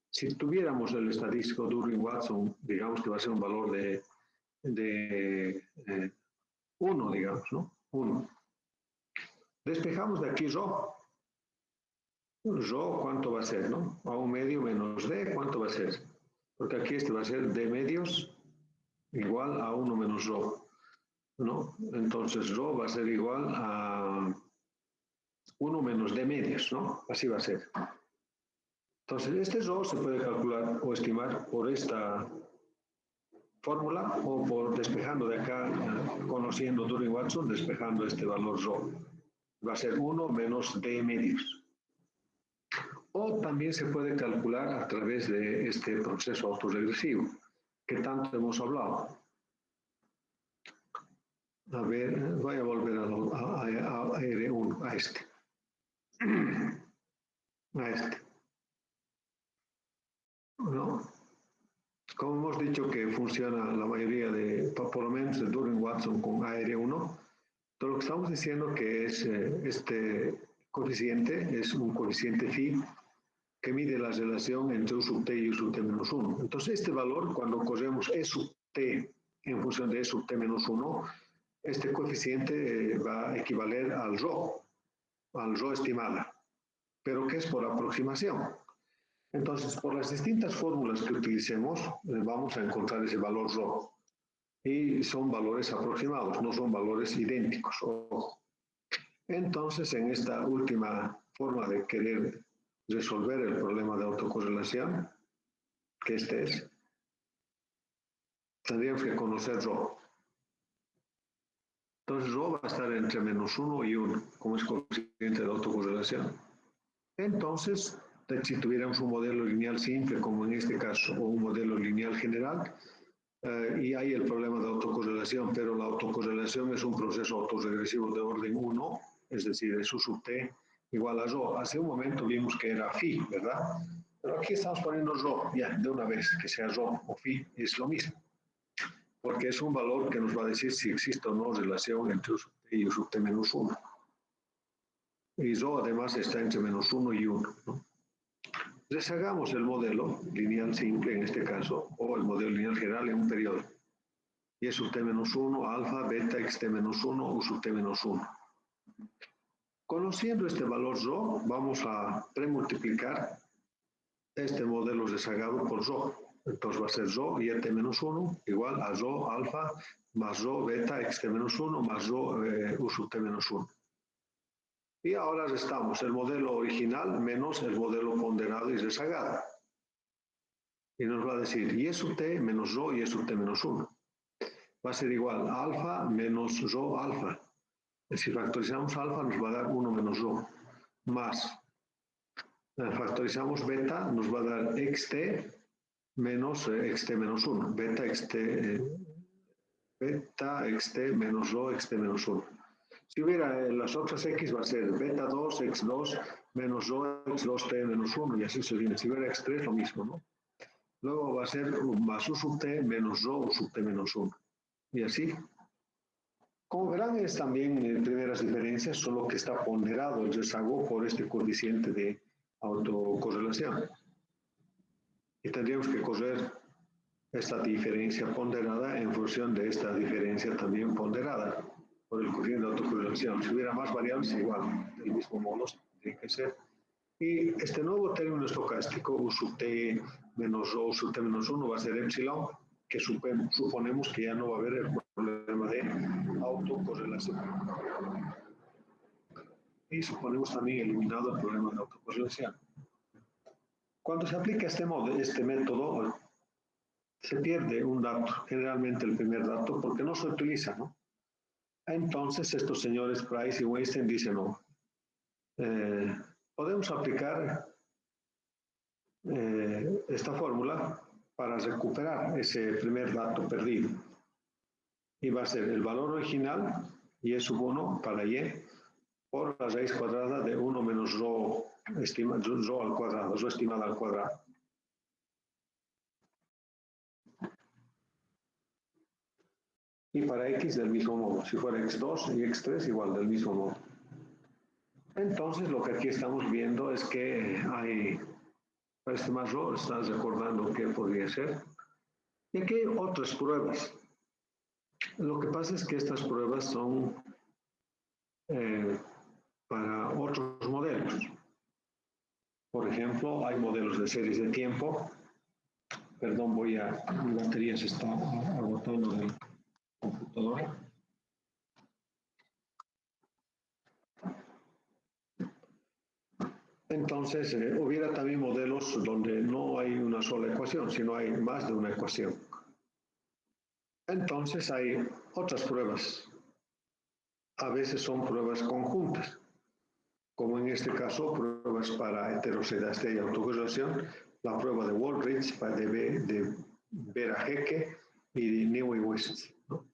Si tuviéramos el estadístico Durbin-Watson, digamos que va a ser un valor de 1, digamos, ¿no? 1. Despejamos de aquí rho. Rho, ¿cuánto va a ser, no? A un medio menos d, ¿cuánto va a ser? Porque aquí este va a ser d medios igual a 1 menos rho, ¿no? Entonces rho va a ser igual a 1 menos d medios, ¿no? Así va a ser. Entonces, este rho se puede calcular o estimar por esta fórmula o por despejando de acá, conociendo Durbin-Watson, despejando este valor rho. Va a ser 1 menos d medios. O también se puede calcular a través de este proceso autorregresivo, que tanto hemos hablado. A ver, voy a volver a R1, a este. A este. ¿No? Como hemos dicho que funciona la mayoría de, por lo menos el Durbin-Watson con AR1, todo lo que estamos diciendo que es este coeficiente, es un coeficiente phi que mide la relación entre U sub t y U sub t menos 1. Entonces, este valor, cuando corremos E sub t en función de E sub t menos 1, este coeficiente va a equivaler al rho estimada, pero que es por aproximación. Entonces, por las distintas fórmulas que utilicemos, vamos a encontrar ese valor rho. Y son valores aproximados, no son valores idénticos. Ojo. Entonces, en esta última forma de querer resolver el problema de autocorrelación, que este es, tendríamos que conocer rho. Entonces, rho va a estar entre menos 1 y 1, como es coeficiente de autocorrelación. Entonces, si tuviéramos un modelo lineal simple, como en este caso, o un modelo lineal general, y hay el problema de autocorrelación, pero la autocorrelación es un proceso autorregresivo de orden 1, es decir, es U sub t igual a rho. Hace un momento vimos que era phi, ¿verdad? Pero aquí estamos poniendo rho, ya, de una vez, que sea rho o phi, es lo mismo. Porque es un valor que nos va a decir si existe o no relación entre U sub t y U sub t menos 1. Y rho además está entre menos 1 y 1, ¿no? Deshagamos el modelo lineal simple en este caso, o el modelo lineal general en un periodo. Y es sub t menos 1, alfa, beta, xt menos 1, u sub t menos 1. Conociendo este valor rho, vamos a premultiplicar este modelo deshagado por rho. Entonces va a ser rho y t menos 1 igual a rho alfa más rho beta, xt menos 1 más rho u sub t menos 1. Y ahora restamos el modelo original menos el modelo ponderado y deshagado. Y nos va a decir y sub t menos rho y sub t menos 1. Va a ser igual a alfa menos rho alfa. Si factorizamos alfa nos va a dar 1 menos rho. Más factorizamos beta nos va a dar xt menos xt menos 1. Beta xt beta xt menos rho xt menos 1. Si hubiera las otras x va a ser beta 2 x2 menos rho x2t menos 1 y así se viene. Si hubiera x3 lo mismo, ¿no? Luego va a ser más u sub t menos rho u sub t menos 1. Y así. Como verán, es también primeras diferencias, solo que está ponderado el rezago por este coeficiente de autocorrelación. Y tendríamos que correr esta diferencia ponderada en función de esta diferencia también ponderada por el coeficiente de autocorrelación. Si hubiera más variables, igual, del mismo modo, tiene que ser. Y este nuevo término estocástico, u sub t menos rho, u sub t menos 1, va a ser epsilon, que suponemos que ya no va a haber el problema de autocorrelación. Y suponemos también eliminado el problema de autocorrelación. Cuando se aplica este método, se pierde un dato, generalmente el primer dato, porque no se utiliza, ¿no? Entonces estos señores Price y Weinstein dicen, no, podemos aplicar esta fórmula para recuperar ese primer dato perdido. Y va a ser el valor original, y sub 1 para y, por la raíz cuadrada de 1 menos rho, rho al cuadrado, rho estimada al cuadrado. Y para x del mismo modo, si fuera x2 y x3 igual del mismo modo. Entonces lo que aquí estamos viendo es que hay, para este más rho, estás recordando qué podría ser. Y aquí hay otras pruebas. Lo que pasa es que estas pruebas son para otros modelos. Por ejemplo, hay modelos de series de tiempo. Perdón, mi batería se está agotando del computadora. Entonces, hubiera también modelos donde no hay una sola ecuación, sino hay más de una ecuación. Entonces, hay otras pruebas. A veces son pruebas conjuntas, como en este caso, pruebas para heterocedaste y autocorrelación, la prueba de Woolrich, de Vera-Hecke y de New y West, ¿no?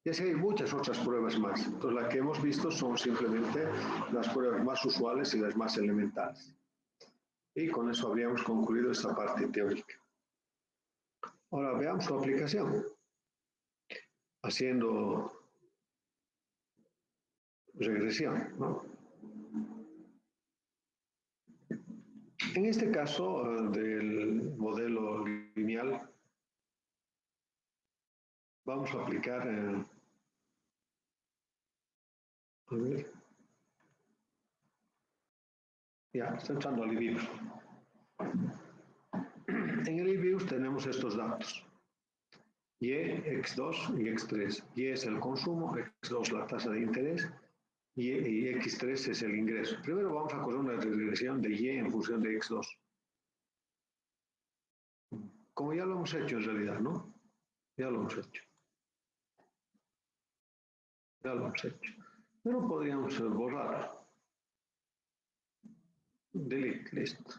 Y así hay muchas otras pruebas más. Entonces, las que hemos visto son simplemente las pruebas más usuales y las más elementales. Y con eso habríamos concluido esta parte teórica. Ahora veamos su aplicación. Haciendo regresión, ¿no? En este caso del modelo lineal, vamos a aplicar, a ver, ya, está entrando al IBIUS. En el IBIUS tenemos estos datos. Y, X2 y X3. Y es el consumo, X2 la tasa de interés y X3 es el ingreso. Primero vamos a correr una regresión de Y en función de X2. Como ya lo hemos hecho en realidad, ¿no? Ya lo hemos hecho. Ya lo hemos hecho. Pero podríamos borrar. Delete, listo.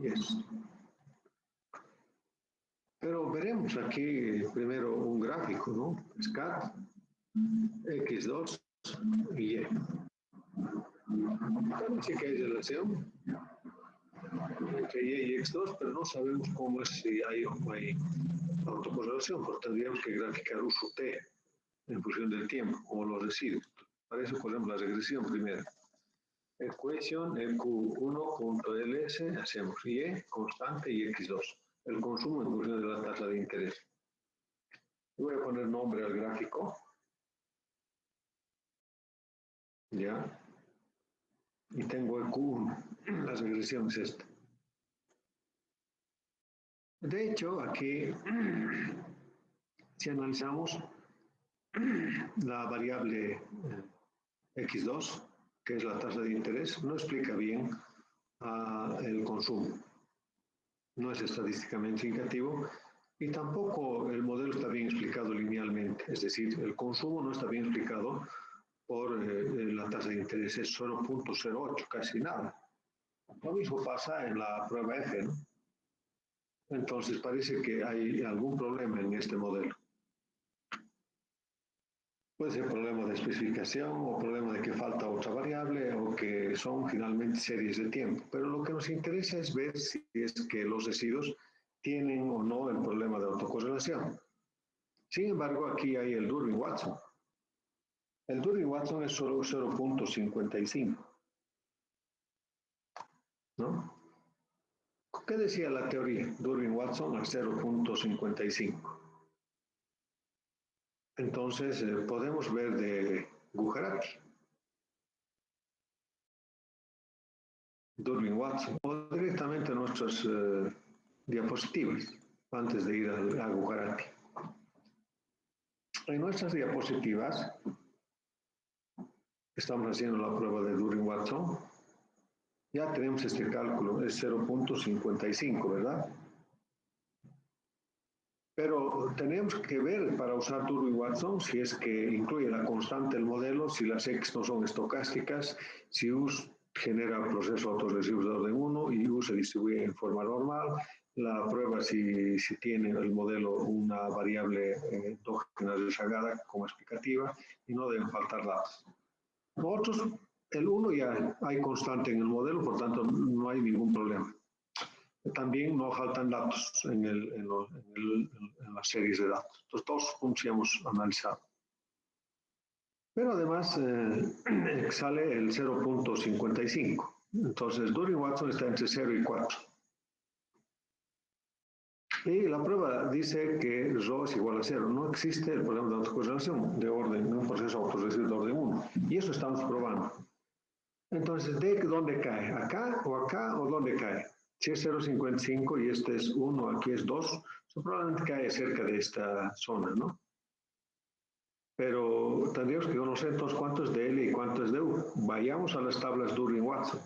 Yes. Pero veremos aquí primero un gráfico, ¿no? SCAT, X2 y Y. Parece que hay relación entre Y y X2, pero no sabemos cómo es si hay o no hay autocorrelación, porque tendríamos que graficar U sub T en función del tiempo, como los residuos. Para eso ponemos la regresión primero. Ecuación EQ1.ls, hacemos Y constante y X2. El consumo en función de la tasa de interés. Voy a poner nombre al gráfico. Ya. Y tengo EQ1. La regresión es esta. De hecho, aquí, si analizamos la variable X2, que es la tasa de interés, no explica bien el consumo. No es estadísticamente significativo y tampoco el modelo está bien explicado linealmente. Es decir, el consumo no está bien explicado por la tasa de interés, es 0.08, casi nada. Lo mismo pasa en la prueba F, ¿no? Entonces parece que hay algún problema en este modelo. Puede ser problema de especificación o problema de que falta otra variable o que son finalmente series de tiempo. Pero lo que nos interesa es ver si es que los residuos tienen o no el problema de autocorrelación. Sin embargo, aquí hay el Durbin-Watson. El Durbin-Watson es solo 0.55, ¿no? ¿Qué decía la teoría? Durbin-Watson a 0.55. Entonces, podemos ver de Gujarati, Durbin-Watson, o directamente nuestras diapositivas, antes de ir a Gujarati. En nuestras diapositivas, estamos haciendo la prueba de Durbin-Watson, ya tenemos este cálculo, es 0.55, ¿verdad? Pero tenemos que ver para usar Durbin-Watson si es que incluye la constante del modelo, si las X no son estocásticas, si U genera proceso autorresivos de orden 1 y U se distribuye en forma normal, la prueba si tiene el modelo una variable endógena rezagada como explicativa y no deben faltar datos. Nosotros, el 1 ya hay constante en el modelo, por tanto no hay ningún problema. También no faltan datos en las series de datos. Entonces, todos los puntos ya hemos analizado. Pero además sale el 0.55. Entonces, Durbin-Watson está entre 0 y 4. Y la prueba dice que ρ es igual a 0. No existe el problema de autocorrelación de orden, un proceso autorresiduo de orden 1. Y eso estamos probando. Entonces, ¿de dónde cae? ¿Acá o dónde cae? Si es 0.55 y este es 1, aquí es 2, probablemente cae cerca de esta zona, ¿no? Pero tendríamos que conocer entonces cuánto es de L y cuánto es de U. Vayamos a las tablas Durbin-Watson.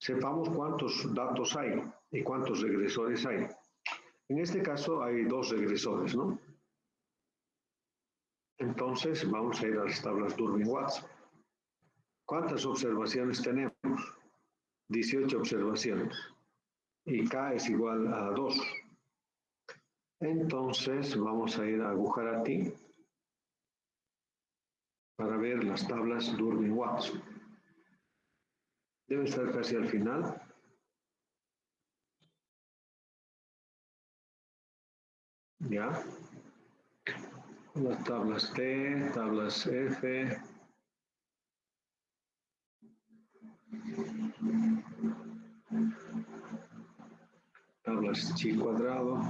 Sepamos cuántos datos hay y cuántos regresores hay. En este caso hay 2 regresores, ¿no? Entonces vamos a ir a las tablas Durbin-Watson. ¿Cuántas observaciones tenemos? 18 observaciones. Y K es igual a 2. Entonces vamos a ir a Gujarati para ver las tablas Durbin-Watson. Debe estar casi al final. Ya. Las tablas T, tablas F. Tablas chi cuadrado.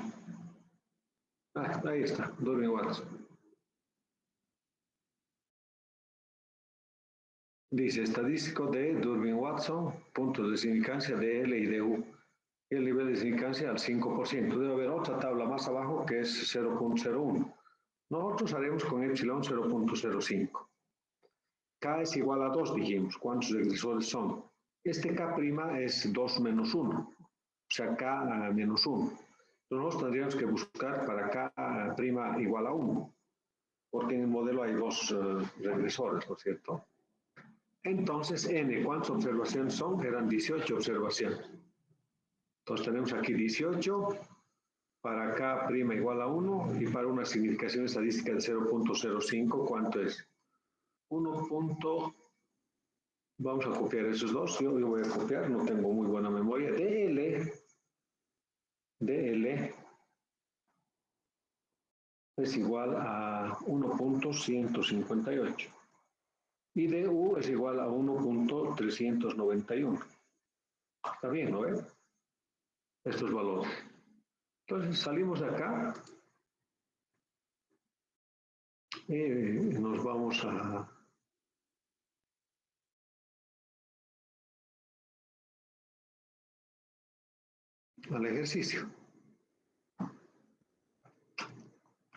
Ahí está, Durbin-Watson. Dice, estadístico de Durbin-Watson, puntos de significancia de L y de U. Y el nivel de significancia al 5%. Debe haber otra tabla más abajo que es 0.01. Nosotros haremos con epsilon 0.05. K es igual a 2, dijimos. ¿Cuántos regresores son? Este K' es 2 menos 1. O sea, K menos 1. Entonces nosotros tendríamos que buscar para K' igual a 1. Porque en el modelo hay 2 regresores, ¿no es cierto? Entonces, N, ¿cuántas observaciones son? Eran 18 observaciones. Entonces tenemos aquí 18, para K' igual a 1 y para una significación estadística de 0.05, ¿cuánto es? 1. Vamos a copiar esos dos, yo voy a copiar, no tengo muy buena memoria. DL es igual a 1.158 y DU es igual a 1.391. Está bien, ¿no ven? Estos valores. Entonces salimos de acá y nos vamos al ejercicio.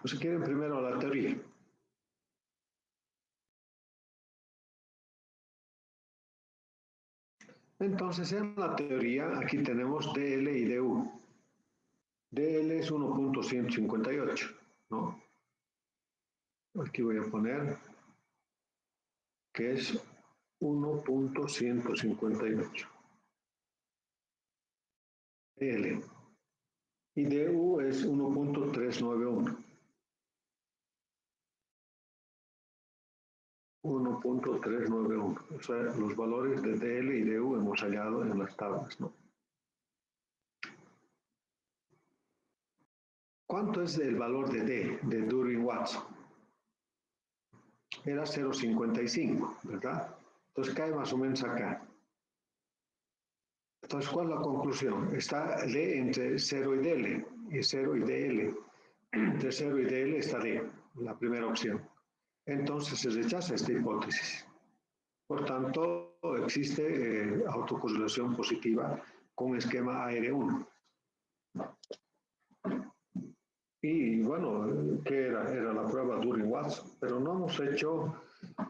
Pues si quieren primero la teoría. Entonces en la teoría aquí tenemos DL y DU. DL es 1.158, ¿no? Aquí voy a poner que es 1.158. DL. Y DU es 1.391. 1.391. O sea, los valores de DL y DU hemos hallado en las tablas, ¿no? ¿Cuánto es el valor de D, de Durbin-Watson? Era 0.55, ¿verdad? Entonces cae más o menos acá. Entonces, ¿cuál es la conclusión? Está D entre 0 y DL, y 0 y DL. Entre 0 y DL está D, la primera opción. Entonces se rechaza esta hipótesis. Por tanto, existe autocorrelación positiva con esquema AR1. Y bueno, ¿qué era? Era la prueba Durbin-Watson, pero no hemos hecho,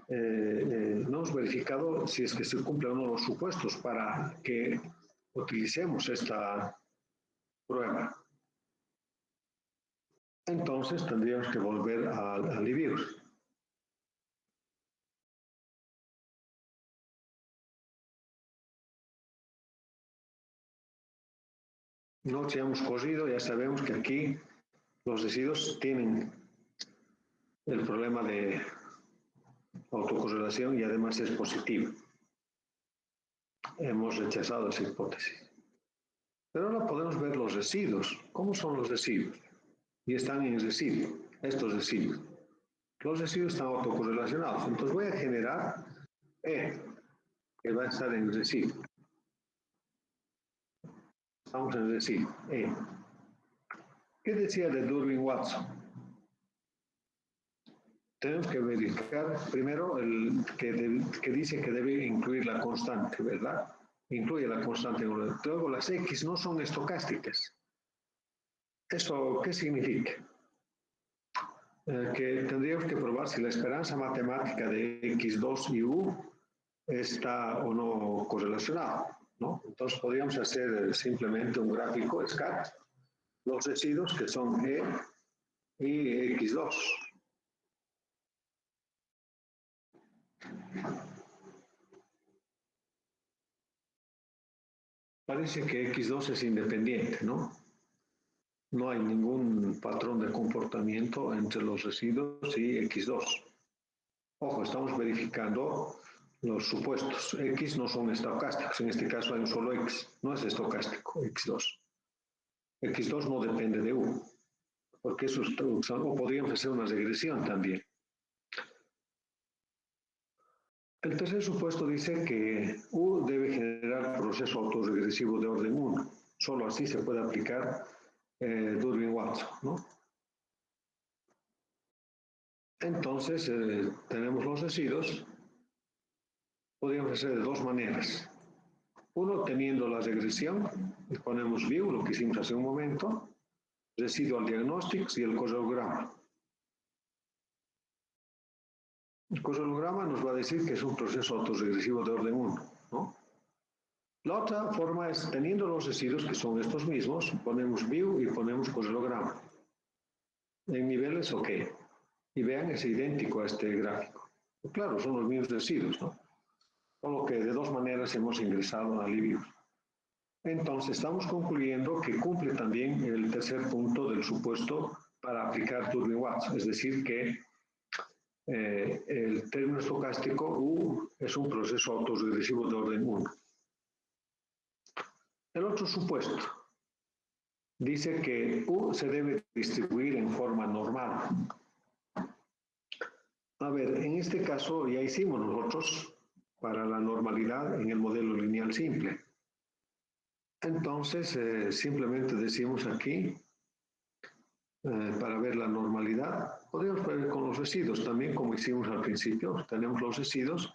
no hemos verificado si es que se cumplen o no los supuestos para que utilicemos esta prueba. Entonces tendríamos que volver al Livius. No si hemos corrido, ya sabemos que aquí los residuos tienen el problema de autocorrelación y además es positivo. Hemos rechazado esa hipótesis. Pero ahora podemos ver los residuos. ¿Cómo son los residuos? Y están en residuo, estos residuos. Los residuos están autocorrelacionados. Entonces voy a generar E, que va a estar en residuo. Estamos en residuo, E. ¿Qué decía de Durbin-Watson? Tenemos que verificar primero que dice que debe incluir la constante, ¿verdad? Incluye la constante. Luego las X no son estocásticas. ¿Eso qué significa? Que tendríamos que probar si la esperanza matemática de X2 y U está o no correlacionada, ¿no? Entonces podríamos hacer simplemente un gráfico SCAT, los residuos que son E y X2. Parece que X2 es independiente, ¿no? No hay ningún patrón de comportamiento entre los residuos y X2. Ojo, estamos verificando los supuestos. X no son estocásticos, en este caso hay un solo X, no es estocástico, X2. X2 no depende de U, porque eso o podríamos hacer una regresión también. El tercer supuesto dice que U debe generar proceso autorregresivo de orden 1. Solo así se puede aplicar Durbin-Watson, ¿no? Entonces, tenemos los residuos. Podríamos hacer de dos maneras. Uno, teniendo la regresión, y ponemos view, lo que hicimos hace un momento, residual diagnostics y el coreograma. El coreograma nos va a decir que es un proceso autorregresivo de orden 1, ¿no? La otra forma es, teniendo los residuos, que son estos mismos, ponemos view y ponemos coreograma. En niveles OK. Y vean, es idéntico a este gráfico. Claro, son los mismos residuos, ¿no? Solo que de dos maneras hemos ingresado a Livius. Entonces, estamos concluyendo que cumple también el tercer punto del supuesto para aplicar Durbin-Watson, es decir, que el término estocástico U es un proceso autorregresivo de orden 1. El otro supuesto dice que U se debe distribuir en forma normal. A ver, en este caso ya hicimos nosotros para la normalidad en el modelo lineal simple. Entonces, simplemente decimos aquí, para ver la normalidad, podríamos ver con los residuos también, como hicimos al principio. Tenemos los residuos,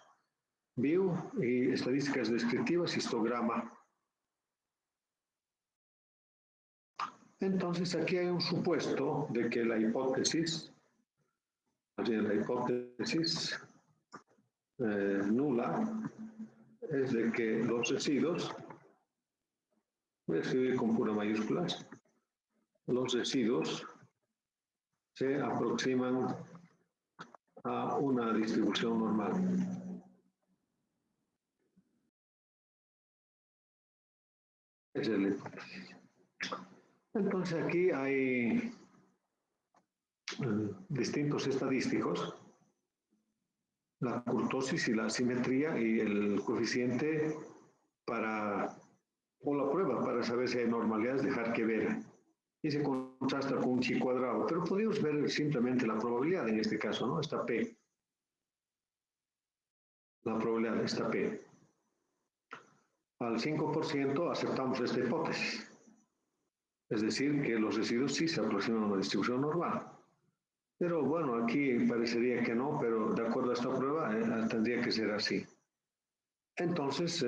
view y estadísticas descriptivas, histograma. Entonces, aquí hay un supuesto de que la hipótesis nula es de que los residuos, voy a escribir con pura mayúsculas, los residuos se aproximan a una distribución normal. Esa es la hipótesis. Entonces aquí hay distintos estadísticos la kurtosis y la asimetría y el coeficiente o la prueba para saber si hay normalidades de Harke-Vera. Y se contrasta con un chi cuadrado, pero podemos ver simplemente la probabilidad en este caso, ¿no? Esta P. La probabilidad, esta P. Al 5% aceptamos esta hipótesis. Es decir, que los residuos sí se aproximan a una distribución normal. Pero bueno, aquí parecería que no, pero de acuerdo a esta prueba tendría que ser así. Entonces,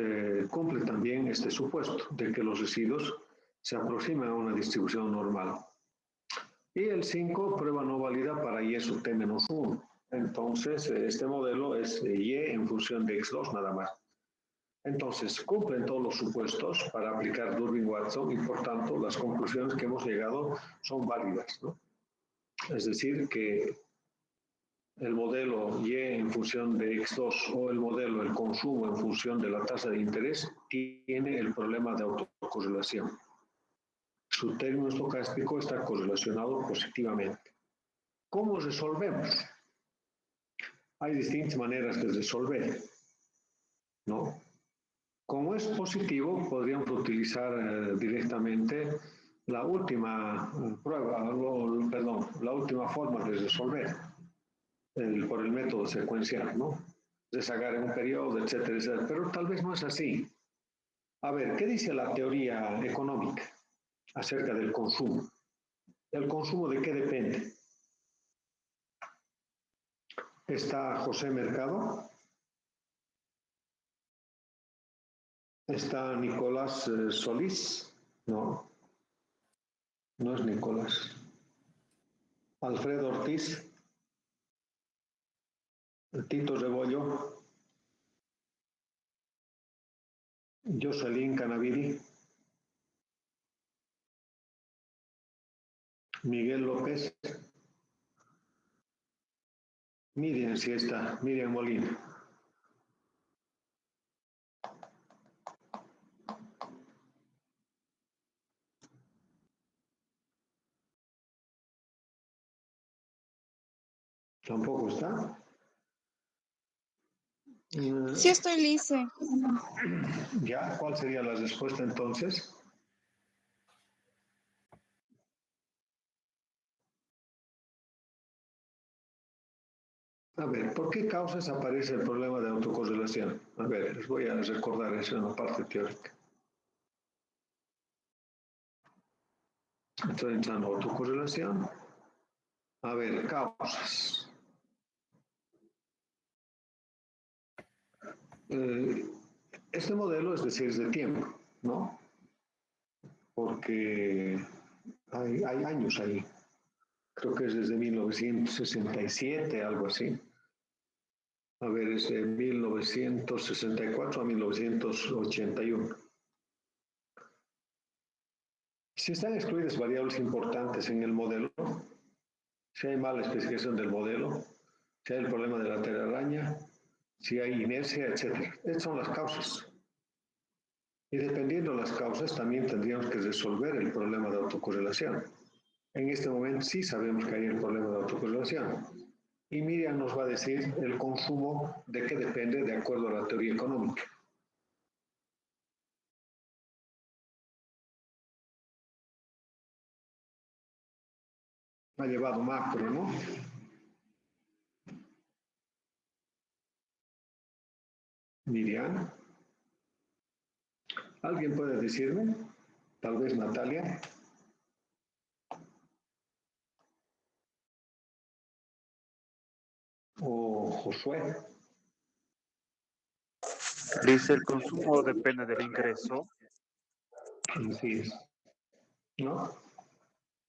cumple también este supuesto de que los residuos se aproximan a una distribución normal. Y el 5, prueba no válida para y sub t-1. Entonces, este modelo es y en función de x2 nada más. Entonces, cumplen todos los supuestos para aplicar Durbin-Watson y por tanto las conclusiones que hemos llegado son válidas, ¿no? Es decir, que el modelo Y en función de X2 o el modelo del consumo en función de la tasa de interés tiene el problema de autocorrelación. Su término estocástico está correlacionado positivamente. ¿Cómo resolvemos? Hay distintas maneras de resolver, ¿no? Como es positivo, podríamos utilizar directamente la última prueba, la última forma de resolver por el método secuencial, ¿no? Rezagar en un periodo, etcétera, etcétera. Pero tal vez no es así. A ver, ¿qué dice la teoría económica acerca del consumo? ¿El consumo de qué depende? Está José Mercado, está Nicolás Solís, no, no es Nicolás. Alfredo Ortiz, Tito Rebollo, Jocelyn Canaviri, Miguel López, Miriam, si está, Miriam Molina. ¿Tampoco está? Sí, estoy lisa. ¿Ya? ¿Cuál sería la respuesta entonces? A ver, ¿por qué causas aparece el problema de autocorrelación? A ver, les voy a recordar eso en la parte teórica. Estoy entrando a autocorrelación. A ver, causas. Este modelo es de series de tiempo, ¿no? Porque hay años ahí. Creo que es desde 1967, algo así. A ver, es de 1964 a 1981. Si están excluidas variables importantes en el modelo, si hay mala especificación del modelo, si hay el problema de la telaraña, si hay inercia, etc. Estas son las causas. Y dependiendo de las causas, también tendríamos que resolver el problema de autocorrelación. En este momento sí sabemos que hay el problema de autocorrelación. Y Miriam nos va a decir el consumo de qué depende de acuerdo a la teoría económica. Ha llevado macro, ¿no? Miriam. ¿Alguien puede decirme? Tal vez Natalia. O Josué. Dice, el consumo depende del ingreso. Así es. ¿No?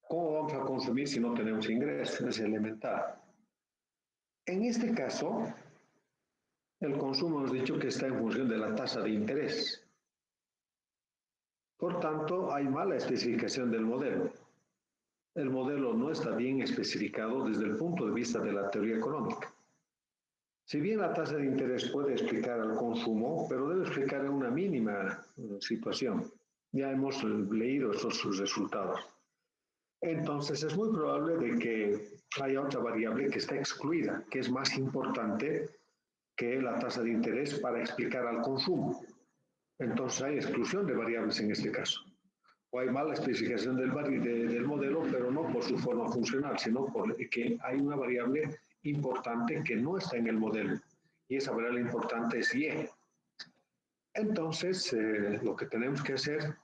¿Cómo vamos a consumir si no tenemos ingresos? Es elemental. En este caso, el consumo hemos dicho que está en función de la tasa de interés. Por tanto, hay mala especificación del modelo. El modelo no está bien especificado desde el punto de vista de la teoría económica. Si bien la tasa de interés puede explicar al consumo, pero debe explicar en una mínima situación. Ya hemos leído esos resultados. Entonces, es muy probable de que haya otra variable que está excluida, que es más importante que la tasa de interés para explicar al consumo. Entonces hay exclusión de variables en este caso. O hay mala especificación del modelo, pero no por su forma funcional, sino porque hay una variable importante que no está en el modelo. Y esa variable importante es Y. Entonces, lo que tenemos que hacer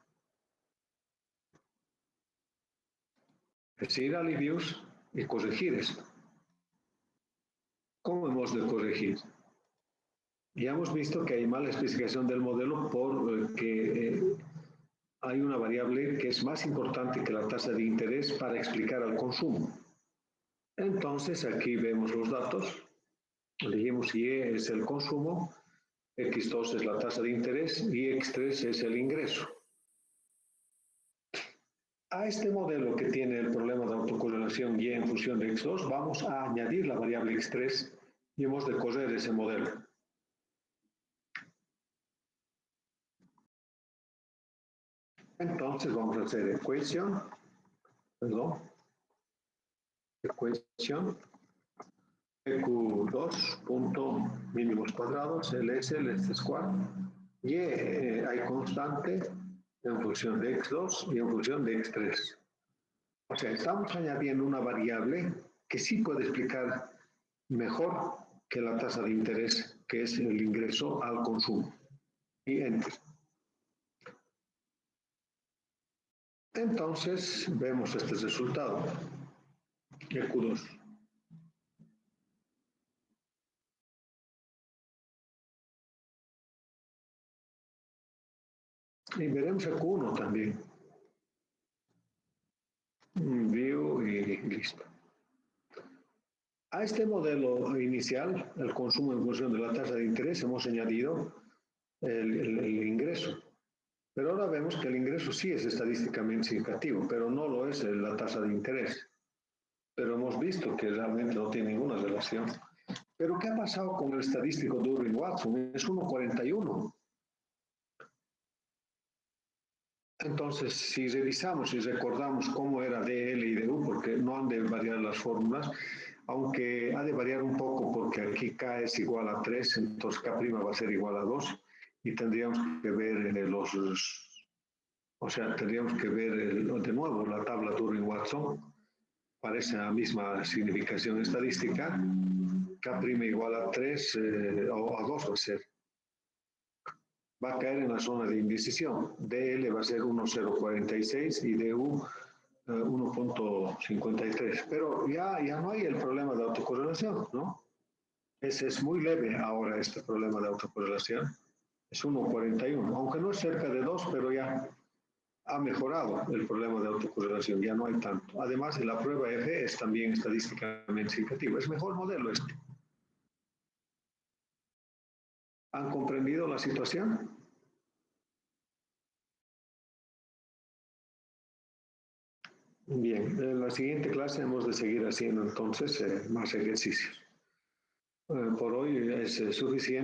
es ir a Livius y corregir esto. ¿Cómo hemos de corregir? Ya hemos visto que hay mala especificación del modelo porque hay una variable que es más importante que la tasa de interés para explicar al consumo. Entonces, aquí vemos los datos. Elegimos Y es el consumo, X2 es la tasa de interés y X3 es el ingreso. A este modelo que tiene el problema de autocorrelación Y en función de X2, vamos a añadir la variable X3 y hemos de correr ese modelo. Entonces vamos a hacer ecuación EQ2 punto mínimos cuadrados, LS, LS square, y hay constante en función de X2 y en función de X3. O sea, estamos añadiendo una variable que sí puede explicar mejor que la tasa de interés, que es el ingreso al consumo. Y enter. Entonces, vemos este resultado. EQ2. Y veremos EQ1 también. View y listo. A este modelo inicial, el consumo en función de la tasa de interés, hemos añadido el ingreso. Pero ahora vemos que el ingreso sí es estadísticamente significativo, pero no lo es la tasa de interés. Pero hemos visto que realmente no tiene ninguna relación. Pero ¿qué ha pasado con el estadístico Durbin-Watson? Es 1,41. Entonces, si revisamos y recordamos cómo era DL y DU, porque no han de variar las fórmulas, aunque ha de variar un poco porque aquí K es igual a 3, entonces K' va a ser igual a 2, y tendríamos que ver tendríamos que ver de nuevo la tabla Durbin-Watson para esa misma significación estadística. K' igual a 3 o a 2 va a ser. Va a caer en la zona de indecisión. DL va a ser 1,046 y DU 1,53. Pero ya no hay el problema de autocorrelación, ¿no? Es muy leve ahora este problema de autocorrelación. Es 1,41, aunque no es cerca de 2, pero ya ha mejorado el problema de autocorrelación, ya no hay tanto. Además, la prueba F es también estadísticamente significativa. Es mejor modelo este. ¿Han comprendido la situación? Bien, en la siguiente clase hemos de seguir haciendo entonces más ejercicios. Por hoy es suficiente.